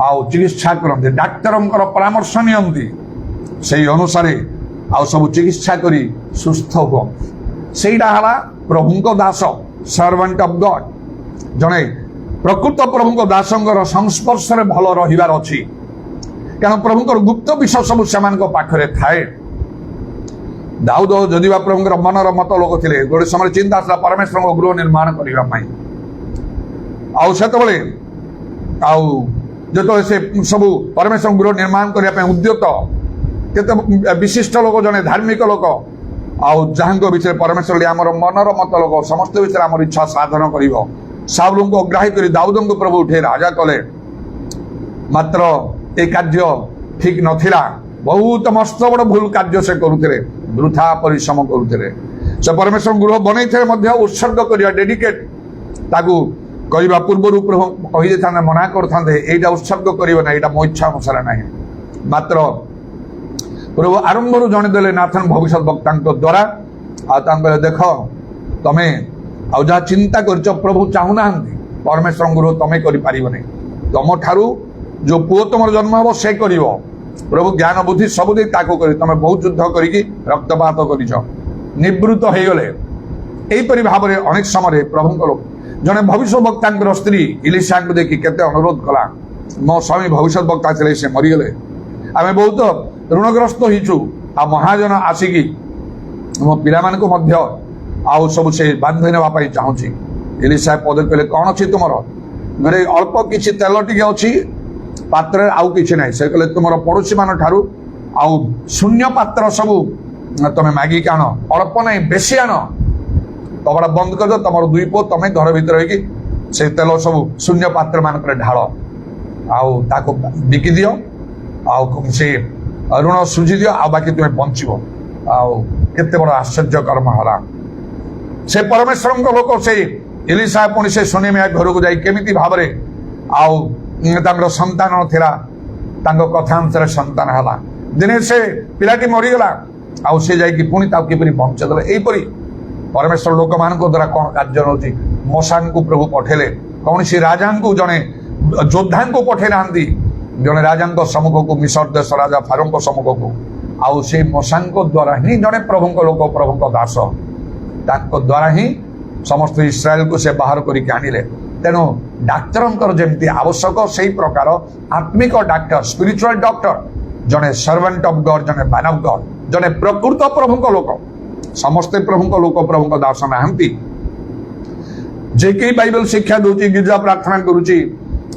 ଆଉ ଚିକିତ୍ସା କରନ୍ତି, ଡାକ୍ତରଙ୍କର ପରାମର୍ଶ ନିଅନ୍ତି, ସେଇ ଅନୁସାରେ ଆଉ ସବୁ ଚିକିତ୍ସା କରି ସୁସ୍ଥ ହୁଅନ୍ତି। ସେଇଟା ହେଲା ପ୍ରଭୁଙ୍କ ଦାସ, ସର୍ଭାଣ୍ଟ ଅଫ୍ ଗଡ୍। ଜଣେ ପ୍ରକୃତ ପ୍ରଭୁଙ୍କ ଦାସଙ୍କର ସଂସ୍ପର୍ଶରେ ଭଲ ରହିବାର ଅଛି, କାରଣ ପ୍ରଭୁଙ୍କର ଗୁପ୍ତ ବିଷୟ ସବୁ ସେମାନଙ୍କ ପାଖରେ ଥାଏ। ଦାଉଦ ଯଦିବା ପ୍ରଭୁଙ୍କର ମନର ମତ ଲୋକ ଥିଲେ, ଗୋଟେ ସମୟରେ ଚିନ୍ତା ଆସିଲା ପରମେଶ୍ୱରଙ୍କ ଗୃହ ନିର୍ମାଣ କରିବା ପାଇଁ। ଆଉ ସେତେବେଳେ ଆଉ ଯେତେବେଳେ ସେ ସବୁ ପରମେଶ୍ୱର ଗୃହ ନିର୍ମାଣ କରିବା ପାଇଁ ଉଦ୍ୟତ, କେତେ ବିଶିଷ୍ଟ ଲୋକ, ଜଣେ ଧାର୍ମିକ ଲୋକ, ଆଉ ଯାହାଙ୍କ ବିଷୟରେ ପରମେଶ୍ୱର ଆମର ମନର ମତ ଲୋକ, ସମସ୍ତ ବିଷୟରେ ଆମର ଇଚ୍ଛା ସାଧନ କରିବ, ସାଉଲଙ୍କୁ ଅଗ୍ରାହୀ କରି ଦାଉଦଙ୍କୁ ପ୍ରଭୁ ଉଠେଇ ରାଜା କଲେ। ମାତ୍ର ଏ କାର୍ଯ୍ୟ ଠିକ ନଥିଲା, ବହୁତ ମସ୍ତ ବଡ଼ ଭୁଲ କାର୍ଯ୍ୟ ସେ କରୁଥିଲେ, ବୃଥା ପରିଶ୍ରମ କରୁଥିଲେ। ସେ ପରମେଶ୍ୱର ଗୃହ ବନେଇଥିଲେ ମଧ୍ୟ ଉତ୍ସର୍ଗ କରିବା, ଡେଡିକେଟ, ତାକୁ କହିବା ପୂର୍ବରୁ ପ୍ରଭୁ କହିଦେଇଥାନ୍ତେ, ମନା କରିଥାନ୍ତେ, ଏଇଟା ଉତ୍ସର୍ଗ କରିବ ନା, ଏଇଟା ମୋ ଇଚ୍ଛା ଅନୁସାରେ ନାହିଁ। ମାତ୍ର ପ୍ରଭୁ ଆରମ୍ଭରୁ ଜଣେଇଦେଲେ ନାଥନ ଭବିଷ୍ୟତ ବକ୍ତାଙ୍କ ଦ୍ୱାରା, ଆଉ ତାଙ୍କ ଦେଖ ତମେ ଆଉ ଯାହା ଚିନ୍ତା କରିଛ ପ୍ରଭୁ ଚାହୁଁନାହାନ୍ତି, ପରମେଶ୍ୱରଙ୍କ ଗୃହ ତମେ କରିପାରିବ ନାହିଁ, ତମଠାରୁ ଯୋଉ ପୁଅ ତମର ଜନ୍ମ ହବ ସେ କରିବ। ପ୍ରଭୁ ଜ୍ଞାନ ବୁଦ୍ଧି ସବୁ ଦେଇ ତାକୁ କରି, ତମେ ବହୁତ ଯୁଦ୍ଧ କରିକି ରକ୍ତପାତ କରିଛ, ନିବୃତ୍ତ ହେଇଗଲେ। ଏଇପରି ଭାବରେ ଅନେକ ସମୟରେ ପ୍ରଭୁଙ୍କ ଲୋକ, ଜଣେ ଭବିଷ୍ୟତ ବକ୍ତାଙ୍କର ସ୍ତ୍ରୀ ଇଲିଶାଙ୍କୁ ଦେଖି କେତେ ଅନୁରୋଧ କଲା, ମୋ ସ୍ୱାମୀ ଭବିଷ୍ୟତ ବକ୍ତା ଥିଲେ, ସେ ମରିଗଲେ, ଆମେ ବହୁତ ଋଣଗ୍ରସ୍ତ ହେଇଛୁ, ଆଉ ମହାଜନ ଆସିକି ମୋ ପିଲାମାନଙ୍କୁ ମଧ୍ୟ ଆଉ ସବୁ ସେ ବାନ୍ଧି ନେବା ପାଇଁ ଚାହୁଁଛି। ଇଲିଶା ପଦେ କହିଲେ, କ'ଣ ଅଛି ତୁମର ଘରେ? ଅଳ୍ପ କିଛି ତେଲ ଟିକେ ଅଛି ପାତ୍ରରେ, ଆଉ କିଛି ନାହିଁ। ସେ କହିଲେ, ତୁମର ପଡ଼ୋଶୀ ମାନ ଠାରୁ ଆଉ ଶୂନ୍ୟ ପାତ୍ର ସବୁ ତମେ ମାଗିକି ଆଣ, ଅଳ୍ପ ନାହିଁ ବେଶୀ ଆଣ, କବାଟ ବନ୍ଦ କରିଦିଅ, ତମର ଦୁଇ ପୁଅ ତମେ ଘର ଭିତରେ ରହିକି ସେ ତେଲ ସବୁ ଶୂନ୍ୟ ପାତ୍ର ମାନଙ୍କରେ ଢାଳ, ଆଉ ତାକୁ ବିକି ଦିଅ, ଆଉ ସେ ଋଣ ସୁଝି ଦିଅ, ଆଉ ବାକି ତୁମେ ବଞ୍ଚିବ। ଆଉ କେତେ ବଡ଼ ଆଶ୍ଚର୍ଯ୍ୟ କର୍ମ ହେଲା। ସେ ପରମେଶ୍ୱରଙ୍କ ଲୋକ ସେଇ ଇଲିଶା ପୁଣି ସେ ସୁନେମିଆ ଘରକୁ ଯାଇ କେମିତି ଭାବରେ ଆଉ ତାଙ୍କର ସନ୍ତାନ ଥିଲା, ତାଙ୍କ କଥା ଅନୁସାରେ ସନ୍ତାନ ହେଲା। ଦିନେ ସେ ପିଲାଟି ମରିଗଲା, ଆଉ ସେ ଯାଇକି ପୁଣି ତାକୁ କିପରି ବଞ୍ଚେଇ ଦେଲେ। ଏଇପରି ପରମେଶ୍ୱର ଲୋକମାନଙ୍କ ଦ୍ୱାରା କ'ଣ କାର୍ଯ୍ୟ ରହୁଛି। ମଶାଙ୍କୁ ପ୍ରଭୁ ପଠେଇଲେ, କୌଣସି ରାଜାଙ୍କୁ, ଜଣେ ଯୋଦ୍ଧାଙ୍କୁ ପଠେଇ ନାହାନ୍ତି, ଜଣେ ରାଜାଙ୍କ ସମ୍ମୁଖକୁ, ମିଶର ଦେଶ ରାଜା ଫାରୋଙ୍କ ସମ୍ମୁଖକୁ, ଆଉ ସେଇ ମଶାଙ୍କ ଦ୍ୱାରା ହିଁ ଜଣେ ପ୍ରଭୁଙ୍କ ଲୋକ, ପ୍ରଭୁଙ୍କ ଦାସ, ତାଙ୍କ ଦ୍ୱାରା ହିଁ ସମସ୍ତ ଇସ୍ରାଏଲକୁ ସେ ବାହାର କରିକି ଆଣିଲେ। ତେଣୁ ଡାକ୍ତରଙ୍କର ଯେମିତି ଆବଶ୍ୟକ, ସେଇ ପ୍ରକାର ଆତ୍ମିକ ଡାକ୍ତର, ସ୍ପିରିଚୁଆଲ ଡକ୍ଟର, ଜଣେ ସର୍ଭାଣ୍ଟ ଅଫ ଗଡ୍, ଜଣେ ମ୍ୟାନ୍ ଅଫ ଗଡ୍, ଜଣେ ପ୍ରକୃତ ପ୍ରଭୁଙ୍କ ଲୋକ। ସମସ୍ତେ ପ୍ରଭୁଙ୍କ ଲୋକ, ପ୍ରଭୁଙ୍କ ଦାସ ନାହାନ୍ତି। ଯେ କେହି ବାଇବେଲ ଶିକ୍ଷା ଦଉଛି, ଗିର୍ଜା ପ୍ରାର୍ଥନା କରୁଛି,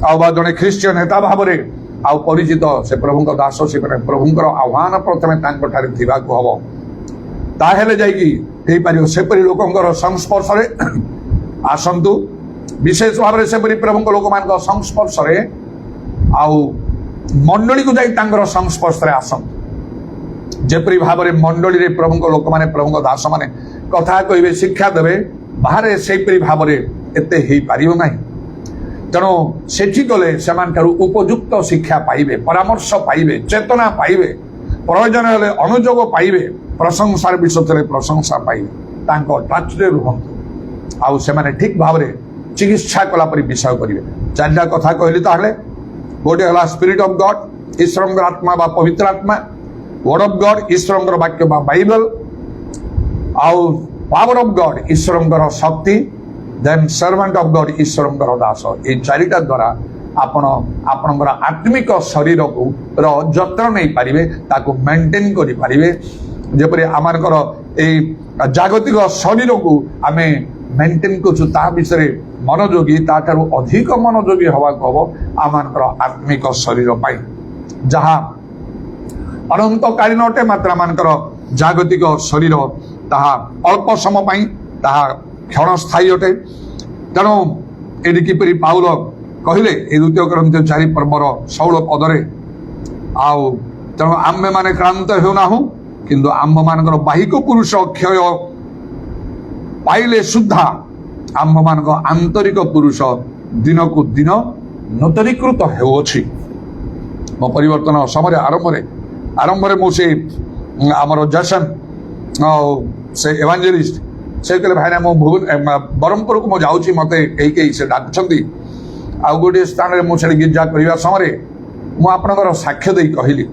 ଆଉ ବା ଜଣେ ଖ୍ରୀଷ୍ଟିଆନ ନେତା ଭାବରେ ଆଉ ପରିଚିତ, ସେ ପ୍ରଭୁଙ୍କ ଦାସ, ସେ ପ୍ରଭୁଙ୍କର ଆହ୍ୱାନ ପ୍ରଥମେ ତାଙ୍କଠାରେ ଥିବାକୁ ହବ, ତାହେଲେ ଯାଇକି ହେଇପାରିବ। ସେପରି ଲୋକଙ୍କର ସଂସ୍ପର୍ଶରେ ଆସନ୍ତୁ, ବିଶେଷ ଭାବରେ ସେପରି ପ୍ରଭୁଙ୍କ ଲୋକମାନଙ୍କ ସଂସ୍ପର୍ଶରେ, ଆଉ ମଣ୍ଡଳୀକୁ ଯାଇ ତାଙ୍କର ସଂସ୍ପର୍ଶରେ ଆସନ୍ତୁ। ଯେପରି ଭାବରେ ମଣ୍ଡଳୀରେ ପ୍ରଭୁଙ୍କ ଲୋକମାନେ, ପ୍ରଭୁଙ୍କ ଦାସମାନେ କଥା କହିବେ, ଶିକ୍ଷା ଦେବେ, ବାହାରେ ସେଇପରି ଭାବରେ ଏତେ ହେଇପାରିବ ନାହିଁ। ତେଣୁ ସେଠି ଗଲେ ସେମାନଠାରୁ ଉପଯୁକ୍ତ ଶିକ୍ଷା ପାଇବେ, ପରାମର୍ଶ ପାଇବେ, ଚେତନା ପାଇବେ, ପ୍ରয়োଜନ ହେଲେ ଅନୁଯୋଗ ପାଇବେ, ପ୍ରଶଂସାର ବିଷୟରେ ପ୍ରଶଂସା ପାଇବେ, ତାଙ୍କ ଟଚ୍ରେ ରୁହନ୍ତୁ, ଆଉ ସେମାନେ ଠିକ ଭାବରେ ଚିକିତ୍ସା କଲା ପରି ବିଷୟ କରିବେ। ଚାରିଟା କଥା କହିଲି। ତାହେଲେ ଗୋଟେ ହେଲା ସ୍ପିରିଟ ଅଫ ଗଡ୍, ଈଶ୍ୱରଙ୍କର ଆତ୍ମା ବା ପବିତ୍ର ଆତ୍ମା, ୱାର୍ଡ ଅଫ ଗଡ୍, ଈଶ୍ୱରଙ୍କର ବାକ୍ୟ ବା ବାଇବେଲ, ଆଉ ପାୱାର ଅଫ ଗଡ୍, ଈଶ୍ୱରଙ୍କର ଶକ୍ତି, ଦେନ୍ ସର୍ଭାଣ୍ଟ ଅଫ ଗଡ୍, ଈଶ୍ୱରଙ୍କର ଦାସ। ଏଇ ଚାରିଟା ଦ୍ୱାରା ଆପଣ ଆପଣଙ୍କର ଆତ୍ମିକ ଶରୀରକୁ ଯତ୍ନ ନେଇପାରିବେ, ତାକୁ ମେଣ୍ଟେନ୍ କରିପାରିବେ। ଯେପରି ଆମମାନଙ୍କର ଏଇ ଜାଗତିକ ଶରୀରକୁ ଆମେ ମେଣ୍ଟେନ୍ କରୁଛୁ ତା ବିଷୟରେ ମନୋଯୋଗୀ, ତାଠାରୁ ଅଧିକ ମନୋଯୋଗୀ ହେବାକୁ ହବ ଆମମାନଙ୍କର ଆତ୍ମିକ ଶରୀର ପାଇଁ, ଯାହା ଅନନ୍ତକାଳୀନ ଅଟେ। ମାତ୍ର ଆମମାନଙ୍କର ଜାଗତିକ ଶରୀର ତାହା ଅଳ୍ପ ସମୟ ପାଇଁ, ତାହା କ୍ଷଣସ୍ଥାୟୀ ଅଟେ। ତେଣୁ ଏଠି କିପରି ପାଉଲ କହିଲେ ଏ 2 Corinthians 4 ପର୍ବର 16 ପଦରେ, ଆଉ ତେଣୁ ଆମ୍ଭେମାନେ କ୍ଳାନ୍ତ ହେଉନାହୁଁ, କିନ୍ତୁ ଆମ୍ଭମାନଙ୍କର ବାହିକ ପୁରୁଷ କ୍ଷୟ ପାଇଲେ ସୁଦ୍ଧା ଆମ୍ଭମାନଙ୍କ ଆନ୍ତରିକ ପୁରୁଷ ଦିନକୁ ଦିନ ନୂତନୀକୃତ ହେଉଅଛି। ମୋ ପରିବର୍ତ୍ତନ ସମୟରେ ଆରମ୍ଭରେ ମୁଁ ସେ ଆମର ଜେସନ୍ ସେ ଏଭାଞ୍ଜେଲିଷ୍ଟ ସେ କହିଲେ ଭାଇନା ମୁଁ ବ୍ରହ୍ମପୁରକୁ ମୁଁ ଯାଉଛି, ମୋତେ କେହି ସେ ଡାକୁଛନ୍ତି। ଆଉ ଗୋଟିଏ ସ୍ଥାନରେ ମୁଁ ସେଠି ଗିର୍ଜା କରିବା ସମୟରେ ମୁଁ ଆପଣଙ୍କର ସାକ୍ଷ୍ୟ ଦେଇ କହିଲି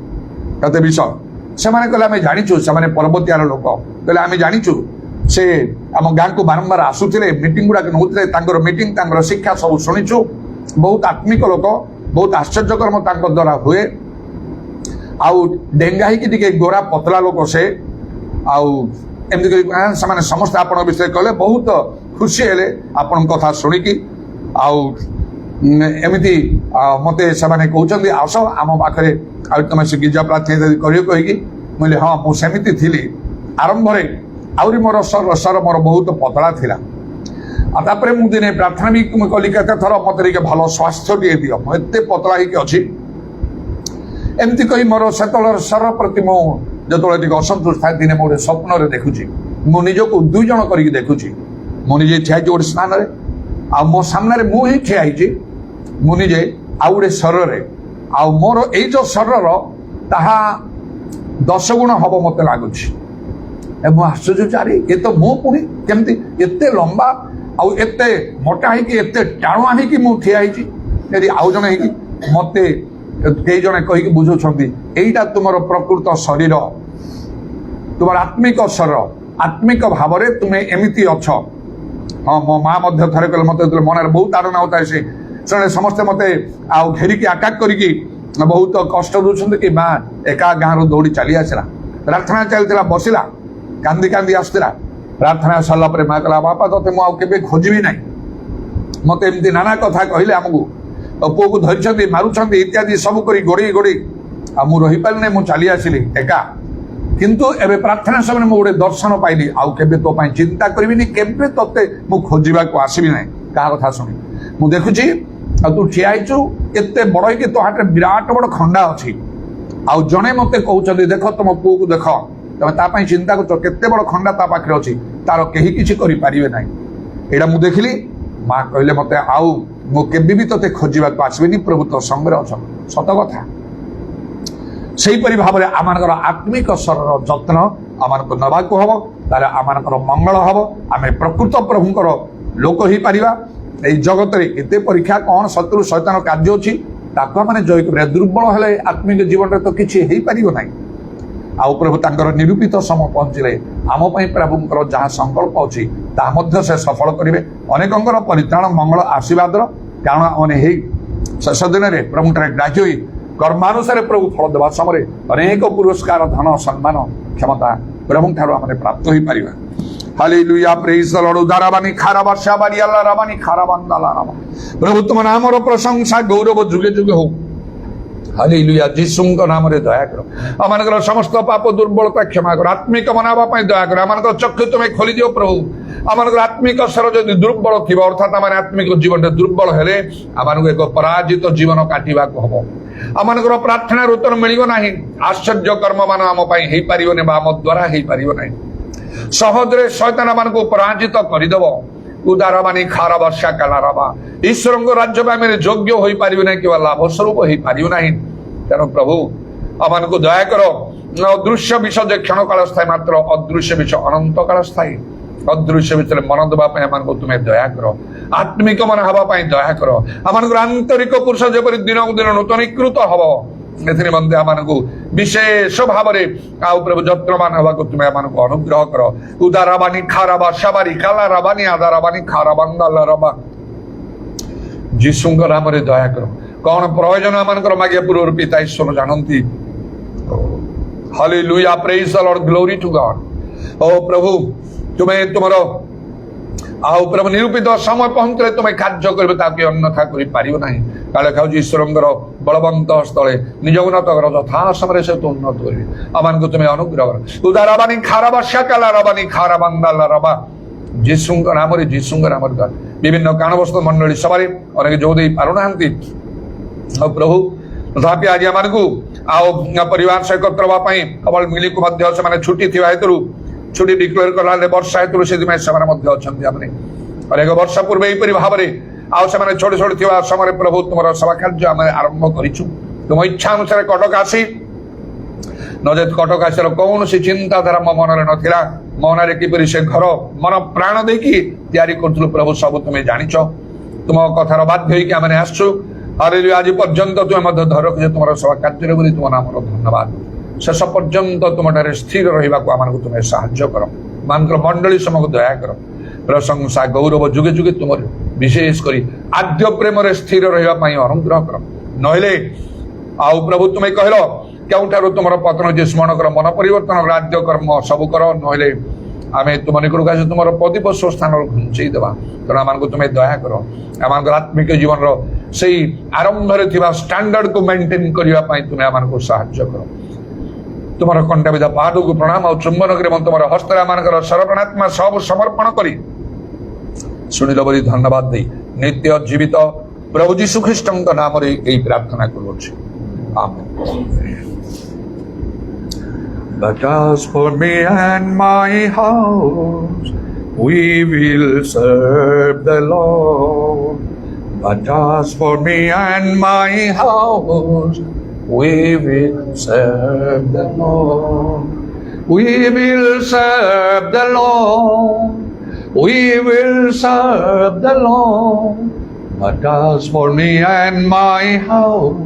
କେତେ ବିଷୟ। ସେମାନେ କହିଲେ ଆମେ ଜାଣିଛୁ, ସେମାନେ ପର୍ବତୀୟାର ଲୋକ, କହିଲେ ଆମେ ଜାଣିଛୁ ସେ ଆମ ଗାଁକୁ ବାରମ୍ବାର ଆସୁଥିଲେ, ମିଟିଂ ଗୁଡ଼ାକ ନେଉଥିଲେ, ତାଙ୍କର ମିଟିଂ ତାଙ୍କର ଶିକ୍ଷା ସବୁ ଶୁଣିଛୁ। ବହୁତ ଆତ୍ମିକ ଲୋକ, ବହୁତ ଆଶ୍ଚର୍ଯ୍ୟକର୍ମ ତାଙ୍କ ଦ୍ୱାରା ହୁଏ। ଆଉ ଡେଙ୍ଗା ହେଇକି ଟିକେ ଗୋରା ପତଳା ଲୋକ ସେ। ଆଉ ଏମିତି କରି ସେମାନେ ସମସ୍ତେ ଆପଣଙ୍କ ବିଷୟରେ କହିଲେ, ବହୁତ ଖୁସି ହେଲେ ଆପଣଙ୍କ କଥା ଶୁଣିକି। ଆଉ ଏମିତି ମୋତେ ସେମାନେ କହୁଛନ୍ତି ଆସ ଆମ ପାଖରେ ଆଉ ତମେ ସେ ଗିର୍ଜା ପ୍ରାର୍ଥନା କରିବ କହିକି। ମୁଁ କହିଲି ହଁ ମୁଁ ସେମିତି ଥିଲି ଆରମ୍ଭରେ, ଆହୁରି ମୋର ସ୍ୱର ମୋର ବହୁତ ପତଳା ଥିଲା। ଆଉ ତାପରେ ମୁଁ ଦିନେ ପ୍ରାର୍ଥନା ବି କଲି କେତେ ଥର, ମୋତେ ଟିକେ ଭଲ ସ୍ୱାସ୍ଥ୍ୟ ଟିକେ ଦିଅ, ମୁଁ ଏତେ ପତଳା ହେଇକି ଅଛି। ଏମିତି କହି ମୋର ସେତେବେଳେ ସ୍ୱର ପ୍ରତି ମୁଁ ଯେତେବେଳେ ଟିକେ ଅସନ୍ତୁଷ୍ଟ ଥାଏ, ଦିନେ ମୁଁ ଗୋଟେ ସ୍ୱପ୍ନରେ ଦେଖୁଛି, ମୁଁ ନିଜକୁ 2 ଜଣ କରିକି ଦେଖୁଛି। ମୁଁ ନିଜେ ଠିଆ ହେଇଛି ଗୋଟେ ସ୍ଥାନରେ, ଆଉ ମୋ ସାମ୍ନାରେ ମୁଁ ହିଁ ଠିଆ ହେଇଛି, ମୁଁ ନିଜେ ଆଉ ଗୋଟେ ଶରୀରରେ। ଆଉ ମୋର ଏଇ ଯୋଉ ଶରୀରର ତାହା 10 ଗୁଣ ହବ ମୋତେ ଲାଗୁଛି। ମୁଁ ଆଶ୍ଚର୍ଯ୍ୟ, ଆରେ ଏ ତ ମୁଁ ପୁଣି କେମିତି ଏତେ ଲମ୍ବା ଆଉ ଏତେ ମୋଟା ହେଇକି ଏତେ ଟାଣୁଆ ହେଇକି ମୁଁ ଠିଆ ହେଇଛି। ଯଦି ଆଉ ଜଣେ ହେଇକି ମୋତେ କେହି ଜଣେ କହିକି ବୁଝଉଛନ୍ତି ଏଇଟା ତୁମର ପ୍ରକୃତ ଶରୀର, ତୁମର ଆତ୍ମିକ ଶରୀର, ଆତ୍ମିକ ଭାବରେ ତୁମେ ଏମିତି ଅଛ। ହଁ ମୋ ମା ମଧ୍ୟ ଥରେ କହିଲେ, ମୋତେ ଯେତେବେଳେ ମନରେ ବହୁତ ଆନନ୍ଦ ହଉଥାଏ, ସେମାନେ ସମସ୍ତେ ମୋତେ ଆଉ ଘେରିକି ଆଟାକ୍ କରିକି ବହୁତ କଷ୍ଟ ଦେଉଛନ୍ତି କି ମା ଏକା ଗାଁରୁ ଦୌଡ଼ି ଚାଲି ଆସିଲା, ପ୍ରାର୍ଥନା ଚାଲିଥିଲା, ବସିଲା, କାନ୍ଦି କାନ୍ଦି ଆସୁଥିଲା। ପ୍ରାର୍ଥନା ସରିଲା ପରେ ମା କହିଲା ବାପା ତତେ ମୁଁ ଆଉ କେବେ ଖୋଜିବି ନାହିଁ। ମୋତେ ଏମିତି ନାନା କଥା କହିଲେ, ଆମକୁ ପୁଅକୁ ଧରିଛନ୍ତି, ମାରୁଛନ୍ତି, ଇତ୍ୟାଦି ସବୁ କରି ଗୋଡ଼େଇ ଆଉ ମୁଁ ରହିପାରିଲି ନାହିଁ, ମୁଁ ଚାଲି ଆସିଲି ଏକା। କିନ୍ତୁ ଏବେ ପ୍ରାର୍ଥନା ସମୟରେ ମୁଁ ଗୋଟେ ଦର୍ଶନ ପାଇଲି, ଆଉ କେବେ ତୋ ପାଇଁ ଚିନ୍ତା କରିବିନି, କେବେ ତତେ ମୁଁ ଖୋଜିବାକୁ ଆସିବି ନାହିଁ କାହା କଥା ଶୁଣି। ମୁଁ ଦେଖୁଛି ଆଉ ତୁ ଠିଆ ହେଇଛୁ ଏତେ ବଡ଼ ହେଇକି, ତୋ ହାତରେ ବିରାଟ ବଡ଼ ଖଣ୍ଡା ଅଛି। ଆଉ ଜଣେ ମୋତେ କହୁଛନ୍ତି ଦେଖ ତମ ପୁଅକୁ ଦେଖ, ତମେ ତା ପାଇଁ ଚିନ୍ତା କରୁଛ, କେତେ ବଡ଼ ଖଣ୍ଡା ତା ପାଖରେ ଅଛି, ତାର କେହି କିଛି କରିପାରିବେ ନାହିଁ। ଏଇଟା ମୁଁ ଦେଖିଲି। ମା କହିଲେ ମୋତେ ଆଉ ମୁଁ କେବେ ବି ତତେ ଖୋଜିବାକୁ ଆସିବିନି, ପ୍ରଭୁ ତୋ ସଙ୍ଗରେ ଅଛ। ସତ କଥା। ସେହିପରି ଭାବରେ ଆମମାନଙ୍କର ଆତ୍ମିକ ଶରୀରର ଯତ୍ନ ଆମମାନଙ୍କୁ ନେବାକୁ ହବ, ତାହେଲେ ଆମମାନଙ୍କର ମଙ୍ଗଳ ହବ, ଆମେ ପ୍ରକୃତ ପ୍ରଭୁଙ୍କର ଲୋକ ହେଇପାରିବା। ଏଇ ଜଗତରେ କେତେ ପରୀକ୍ଷା କ'ଣ ଶତ୍ରୁ ଶୈତାନ କାର୍ଯ୍ୟ ଅଛି, ତାକୁ ଆମେ ଜୟ କରିବା। ଦୁର୍ବଳ ହେଲେ ଆତ୍ମିକ ଜୀବନରେ ତ କିଛି ହେଇପାରିବ ନାହିଁ। ଆଉ ପ୍ରଭୁ ତାଙ୍କର ନିରୂପିତ ସମୟ ପହଞ୍ଚିଲେ ଆମ ପାଇଁ ପ୍ରଭୁଙ୍କର ଯାହା ସଂକଳ୍ପ ଅଛି ତାହା ମଧ୍ୟ ସେ ସଫଳ କରିବେ। ଅନେକଙ୍କର ପରିତ୍ରାଣ ମଙ୍ଗଳ ଆଶୀର୍ବାଦର କାରଣ ଆମେ ହେଇ ଶେଷ ଦିନରେ ପ୍ରଭୁଙ୍କର ଗ୍ରାହ୍ୟ ହୋଇ କର୍ମାନୁସାରେ ପ୍ରଭୁ ଫଳ ଦେବା ସମୟରେ ଅନେକ ପୁରସ୍କାର, ଧନ, ସମ୍ମାନ, କ୍ଷମତା ପ୍ରଭୁଙ୍କଠାରୁ ଆମେ ପ୍ରାପ୍ତ ହୋଇପାରିବା। ହାଲେଲୁୟା, ପ୍ରେଜ ଦ ଲର୍ଡ। ଉଦାରବାଣୀ ଖାରାବା ଶାବାରି ଆଲ୍ଲାହ ରାବାନି ଖାରାବାନ୍ଦାଲା ରାବା। ପ୍ରଭୁ ତୁମ ନାମର ପ୍ରଶଂସା ଗୌରବ ଯୁଗେ ଯୁଗେ ହଉ। ହାଲେଲୁୟା, ଯୀଶୁଙ୍କ ନାମରେ ଦୟା କର। ଆମମାନଙ୍କର ସମସ୍ତ ପାପ ଦୁର୍ବଳତା କ୍ଷମା କର। ଆତ୍ମିକ ମନାବା ପାଇଁ ଦୟା କର। ଆମମାନଙ୍କର ଚକ୍ଷୁ ତୁମେ ଖୋଲିଦିଅ ପ୍ରଭୁ। ଆମମାନଙ୍କର ଆତ୍ମିକ ସ୍ୱର ଯଦି ଦୁର୍ବଳ ଥିବ, ଅର୍ଥାତ୍ ଆମେ ଆତ୍ମିକ ଜୀବନରେ ଦୁର୍ବଳ ହେଲେ ଆମମାନଙ୍କୁ ଏକ ପରାଜିତ ଜୀବନ କାଟିବାକୁ ହବ। ଆମମାନଙ୍କର ପ୍ରାର୍ଥନାର ଉତ୍ତର ମିଳିବ ନାହିଁ। ଆଶ୍ଚର୍ଯ୍ୟ କର୍ମ ମାନ ଆମ ପାଇଁ ହେଇପାରିବନି ବା ଆମ ଦ୍ୱାରା ହେଇପାରିବ ନାହିଁ। ସହଜରେ ଶୈତାନ ମାନଙ୍କୁ ପରାଜିତ କରିଦେବ। ଉଦାରବାଣୀ ଖାରା ବର୍ଷା କାଲାରବା ଈଶ୍ୱରଙ୍କ ରାଜ୍ୟ ପାଇଁ ଆମେ ଯୋଗ୍ୟ ହୋଇପାରିବ ନାହିଁ କିମ୍ବା ଲାଭ ସ୍ୱରୂପ ହେଇପାରିବ ନାହିଁ। ତେଣୁ ପ୍ରଭୁ ଆମମାନଙ୍କୁ ଦୟା କର। ଅଦୃଶ୍ୟ ବିଷୟ ଯେ କ୍ଷଣ କାଳ ସ୍ଥାୟୀ, ମାତ୍ର ଅଦୃଶ୍ୟ ବିଷୟ ଅନନ୍ତ କାଳ ସ୍ଥାୟୀ। ଅଦୃଶ୍ୟ ବିଷୟରେ ମନ ଦେବା ପାଇଁ ଆମମାନଙ୍କୁ ତୁମେ ଦୟା କର। ଆତ୍ମିକ ମନ ହେବା ପାଇଁ ଦୟା କର। ଆମମାନଙ୍କର ଆନ୍ତରିକ ପୁରୁଷ ଯେପରି ଦିନକୁ ଦିନ ନୂତନୀକୃତ ହବ, ଏଥିରେ ମଧ୍ୟ ଆମମାନଙ୍କୁ ବିଶେଷ ଭାବରେ ଆଉ ପ୍ରଭୁ ଯତ୍ନବାନ ହେବାକୁ ତୁମେ ଆମମାନଙ୍କୁ ଅନୁଗ୍ରହ କର। ଉଦାରବାଣୀ ଖାରାବା ଶାବାରି କାଲା ରାବାନି ଆଦାରବାଣୀ ଖାରାବାନ୍ଦାଲା ରବା। ଯୀଶୁଙ୍କ ନାମରେ ଦୟା କର। କଣ ପ୍ରୟୋଜନ ଆମମାନଙ୍କର ମାଗିବା ପୂର୍ବରୁ ପିତା ଈଶ୍ୱର ଜାଣନ୍ତି। ହାଲେଲୁୟା, ପ୍ରେଜ୍ ଦ ଲର୍ଡ, ଗ୍ଲୋରି ଟୁ ଗଡ୍। ଓ ପ୍ରଭୁ, ତୁମେ ତୁମର ଆଉ ପ୍ରଭୁ ନିରୂପିତ ସମୟ ପହଞ୍ଚିଲେ ତୁମେ କାର୍ଯ୍ୟ କରିବେ, ତାକୁ ଅନ୍ୟଥା କରିପାରିବ ନାହିଁ। କାଳେ ଖାଉଛି ଈଶ୍ୱରଙ୍କର ବଳବନ୍ତ ସ୍ଥଳେ ନିଜ ଉନ୍ନତ କର, ଯଥା ସମୟରେ ସେ ଉନ୍ନତ କରିବେ। ଆମମାନଙ୍କୁ ତୁମେ ଅନୁଗ୍ରହ କର। ଉଦାରବାନୀ ଖାରାବା ଶାକାଲା ରବାନୀ ଖାରାବାନ୍ଦାଲା ରବା, ଯୀଶୁଙ୍କ ନାମରେ, ଯୀଶୁଙ୍କ ନାମରେ ବିଭିନ୍ନ କାରଣବଶତ ମଣ୍ଡଳୀ ସଭାରେ ଅନେକ ଯୋଗ ଦେଇ ପାରୁନାହାନ୍ତି। ଆଉ ପ୍ରଭୁ ତଥାପି ଆଜି ଆମମାନଙ୍କୁ ଆଉ ପରିବାର ସହ ଏକତ୍ର ହେବା ପାଇଁ କେବଳ ମିଳିକୁ ମଧ୍ୟ ସେମାନେ ଛୁଟି ଥିବା ହେତୁରୁ, ଛୁଟି ଡିକ୍ଲେୟାର କଲା ବର୍ଷା ହେତୁରୁ ସେଥିପାଇଁ ସେମାନେ ମଧ୍ୟ ଅଛନ୍ତି। ଆମେ ଅନେକ ବର୍ଷ ପୂର୍ବେ ଏହିପରି ଭାବରେ ଆଉ ସେମାନେ ଛୋଟ ଛୋଟ ଥିବା ସମୟରେ ପ୍ରଭୁ ତୁମର ସଭା କାର୍ଯ୍ୟ ଆମେ ଆରମ୍ଭ କରିଛୁ। ତୁମ ଇଚ୍ଛା ଅନୁସାରେ କଟକ ଆସି, ନଚେତ୍ କଟକ ଆସିବାର କୌଣସି ଚିନ୍ତାଧାରା ମୋ ମନରେ ନଥିଲା। ମନରେ କିପରି ସେ ଘର ମନ ପ୍ରାଣ ଦେଇକି ତିଆରି କରୁଥିଲୁ ପ୍ରଭୁ, ସବୁ ତୁମେ ଜାଣିଛ। ତୁମ କଥାର ବାଧ୍ୟ ହେଇକି ଆମେ ଆସିଛୁ। ହାଲେଲୁୟା, ଆଜି ପର୍ଯ୍ୟନ୍ତ ତୁମେ ମଧ୍ୟ ଧର ରଖିଛ ତୁମର ସଭା କାର୍ଯ୍ୟରେ ବୋଲି ତୁମ ନାମର ଧନ୍ୟବାଦ। ଶେଷ ପର୍ଯ୍ୟନ୍ତ ତୁମଠାରେ ସ୍ଥିର ରହିବାକୁ ଆମମାନଙ୍କୁ ତୁମେ ସାହାଯ୍ୟ କର। ମାନଙ୍କର ମଣ୍ଡଳୀ ସମକୁ ଦୟା କର। ପ୍ରଶଂସା ଗୌରବ ଯୁଗେ ଯୁଗେ ତୁମର, ବିଶେଷ କରି ଆଦ୍ୟ ପ୍ରେମରେ ସ୍ଥିର ରହିବା ପାଇଁ ଅନୁଗ୍ରହ କର। ନହେଲେ ଆଉ ପ୍ରଭୁ ତୁମେ କହିଲ କେଉଁଠାରୁ ତୁମର ପତନ ଯେ ସ୍ମରଣ କର, ମନ ପରିବର୍ତ୍ତନ, ରାଜ୍ୟ କର୍ମ ସବୁ କର, ନହେଲେ ଆମେ ତୁମ ନିକଟକୁ ଆସି ତୁମର ପ୍ରତିବର୍ଷ ସ୍ଥାନରୁ ଘୁଞ୍ଚେଇ ଦେବା। ତେଣୁ ଆମମାନଙ୍କୁ ତୁମେ ଦୟା କର। ଆମମାନଙ୍କର ଆତ୍ମିକ ଜୀବନର ସେଇ ଆରମ୍ଭରେ ଥିବା ଷ୍ଟାଣ୍ଡାର୍ଡକୁ ମେଣ୍ଟେନ୍ କରିବା ପାଇଁ ତୁମେ ଆମମାନଙ୍କୁ ସାହାଯ୍ୟ କର। ତୁମର କଣ୍ଟାବିଧା ପାଦକୁ ପ୍ରଣାମ ଆଉ ଚୁମ୍ବନ କରି ଏବଂ ତୁମର ହସ୍ତରେ ଆମମାନଙ୍କର ସର୍ବାତ୍ମା ସବୁ ସମର୍ପଣ କରି ଶୁଣିଲ ବୋଲି ଧନ୍ୟବାଦ ଦେଇ ନିତ୍ୟ ଜୀବିତ ପ୍ରଭୁ ଯୀଶୁ ଖ୍ରୀଷ୍ଟଙ୍କ ନାମରେ ଏହି ପ୍ରାର୍ଥନା କରୁଅଛି, ଆମେନ୍। But as for me and my house, we will serve the Lord. But as for me and my house, we will serve the Lord. We will serve the Lord. We will serve the Lord. But as for me and my house,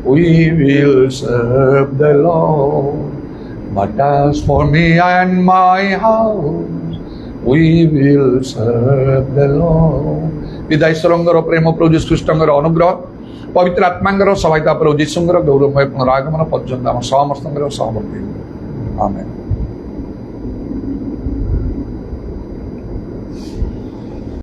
we will serve the Lord. But as for me and my house, we will serve the Lord. ପିତା ଈଶ୍ୱରଙ୍କର ପ୍ରେମ, ପ୍ରଭୁ ଯୀଶୁ ଖ୍ରୀଷ୍ଟଙ୍କର ଅନୁଗ୍ରହ, ପବିତ୍ର ଆତ୍ମାଙ୍କର ସହାୟତା, ପ୍ରଭୁ ଯୀଶୁଙ୍କର ଗୌରବମୟ ପୁନରାଗମନ ପର୍ଯ୍ୟନ୍ତ ଆମ ସମସ୍ତଙ୍କର ସହବର୍ତ୍ତୀ। ଆମେନ୍।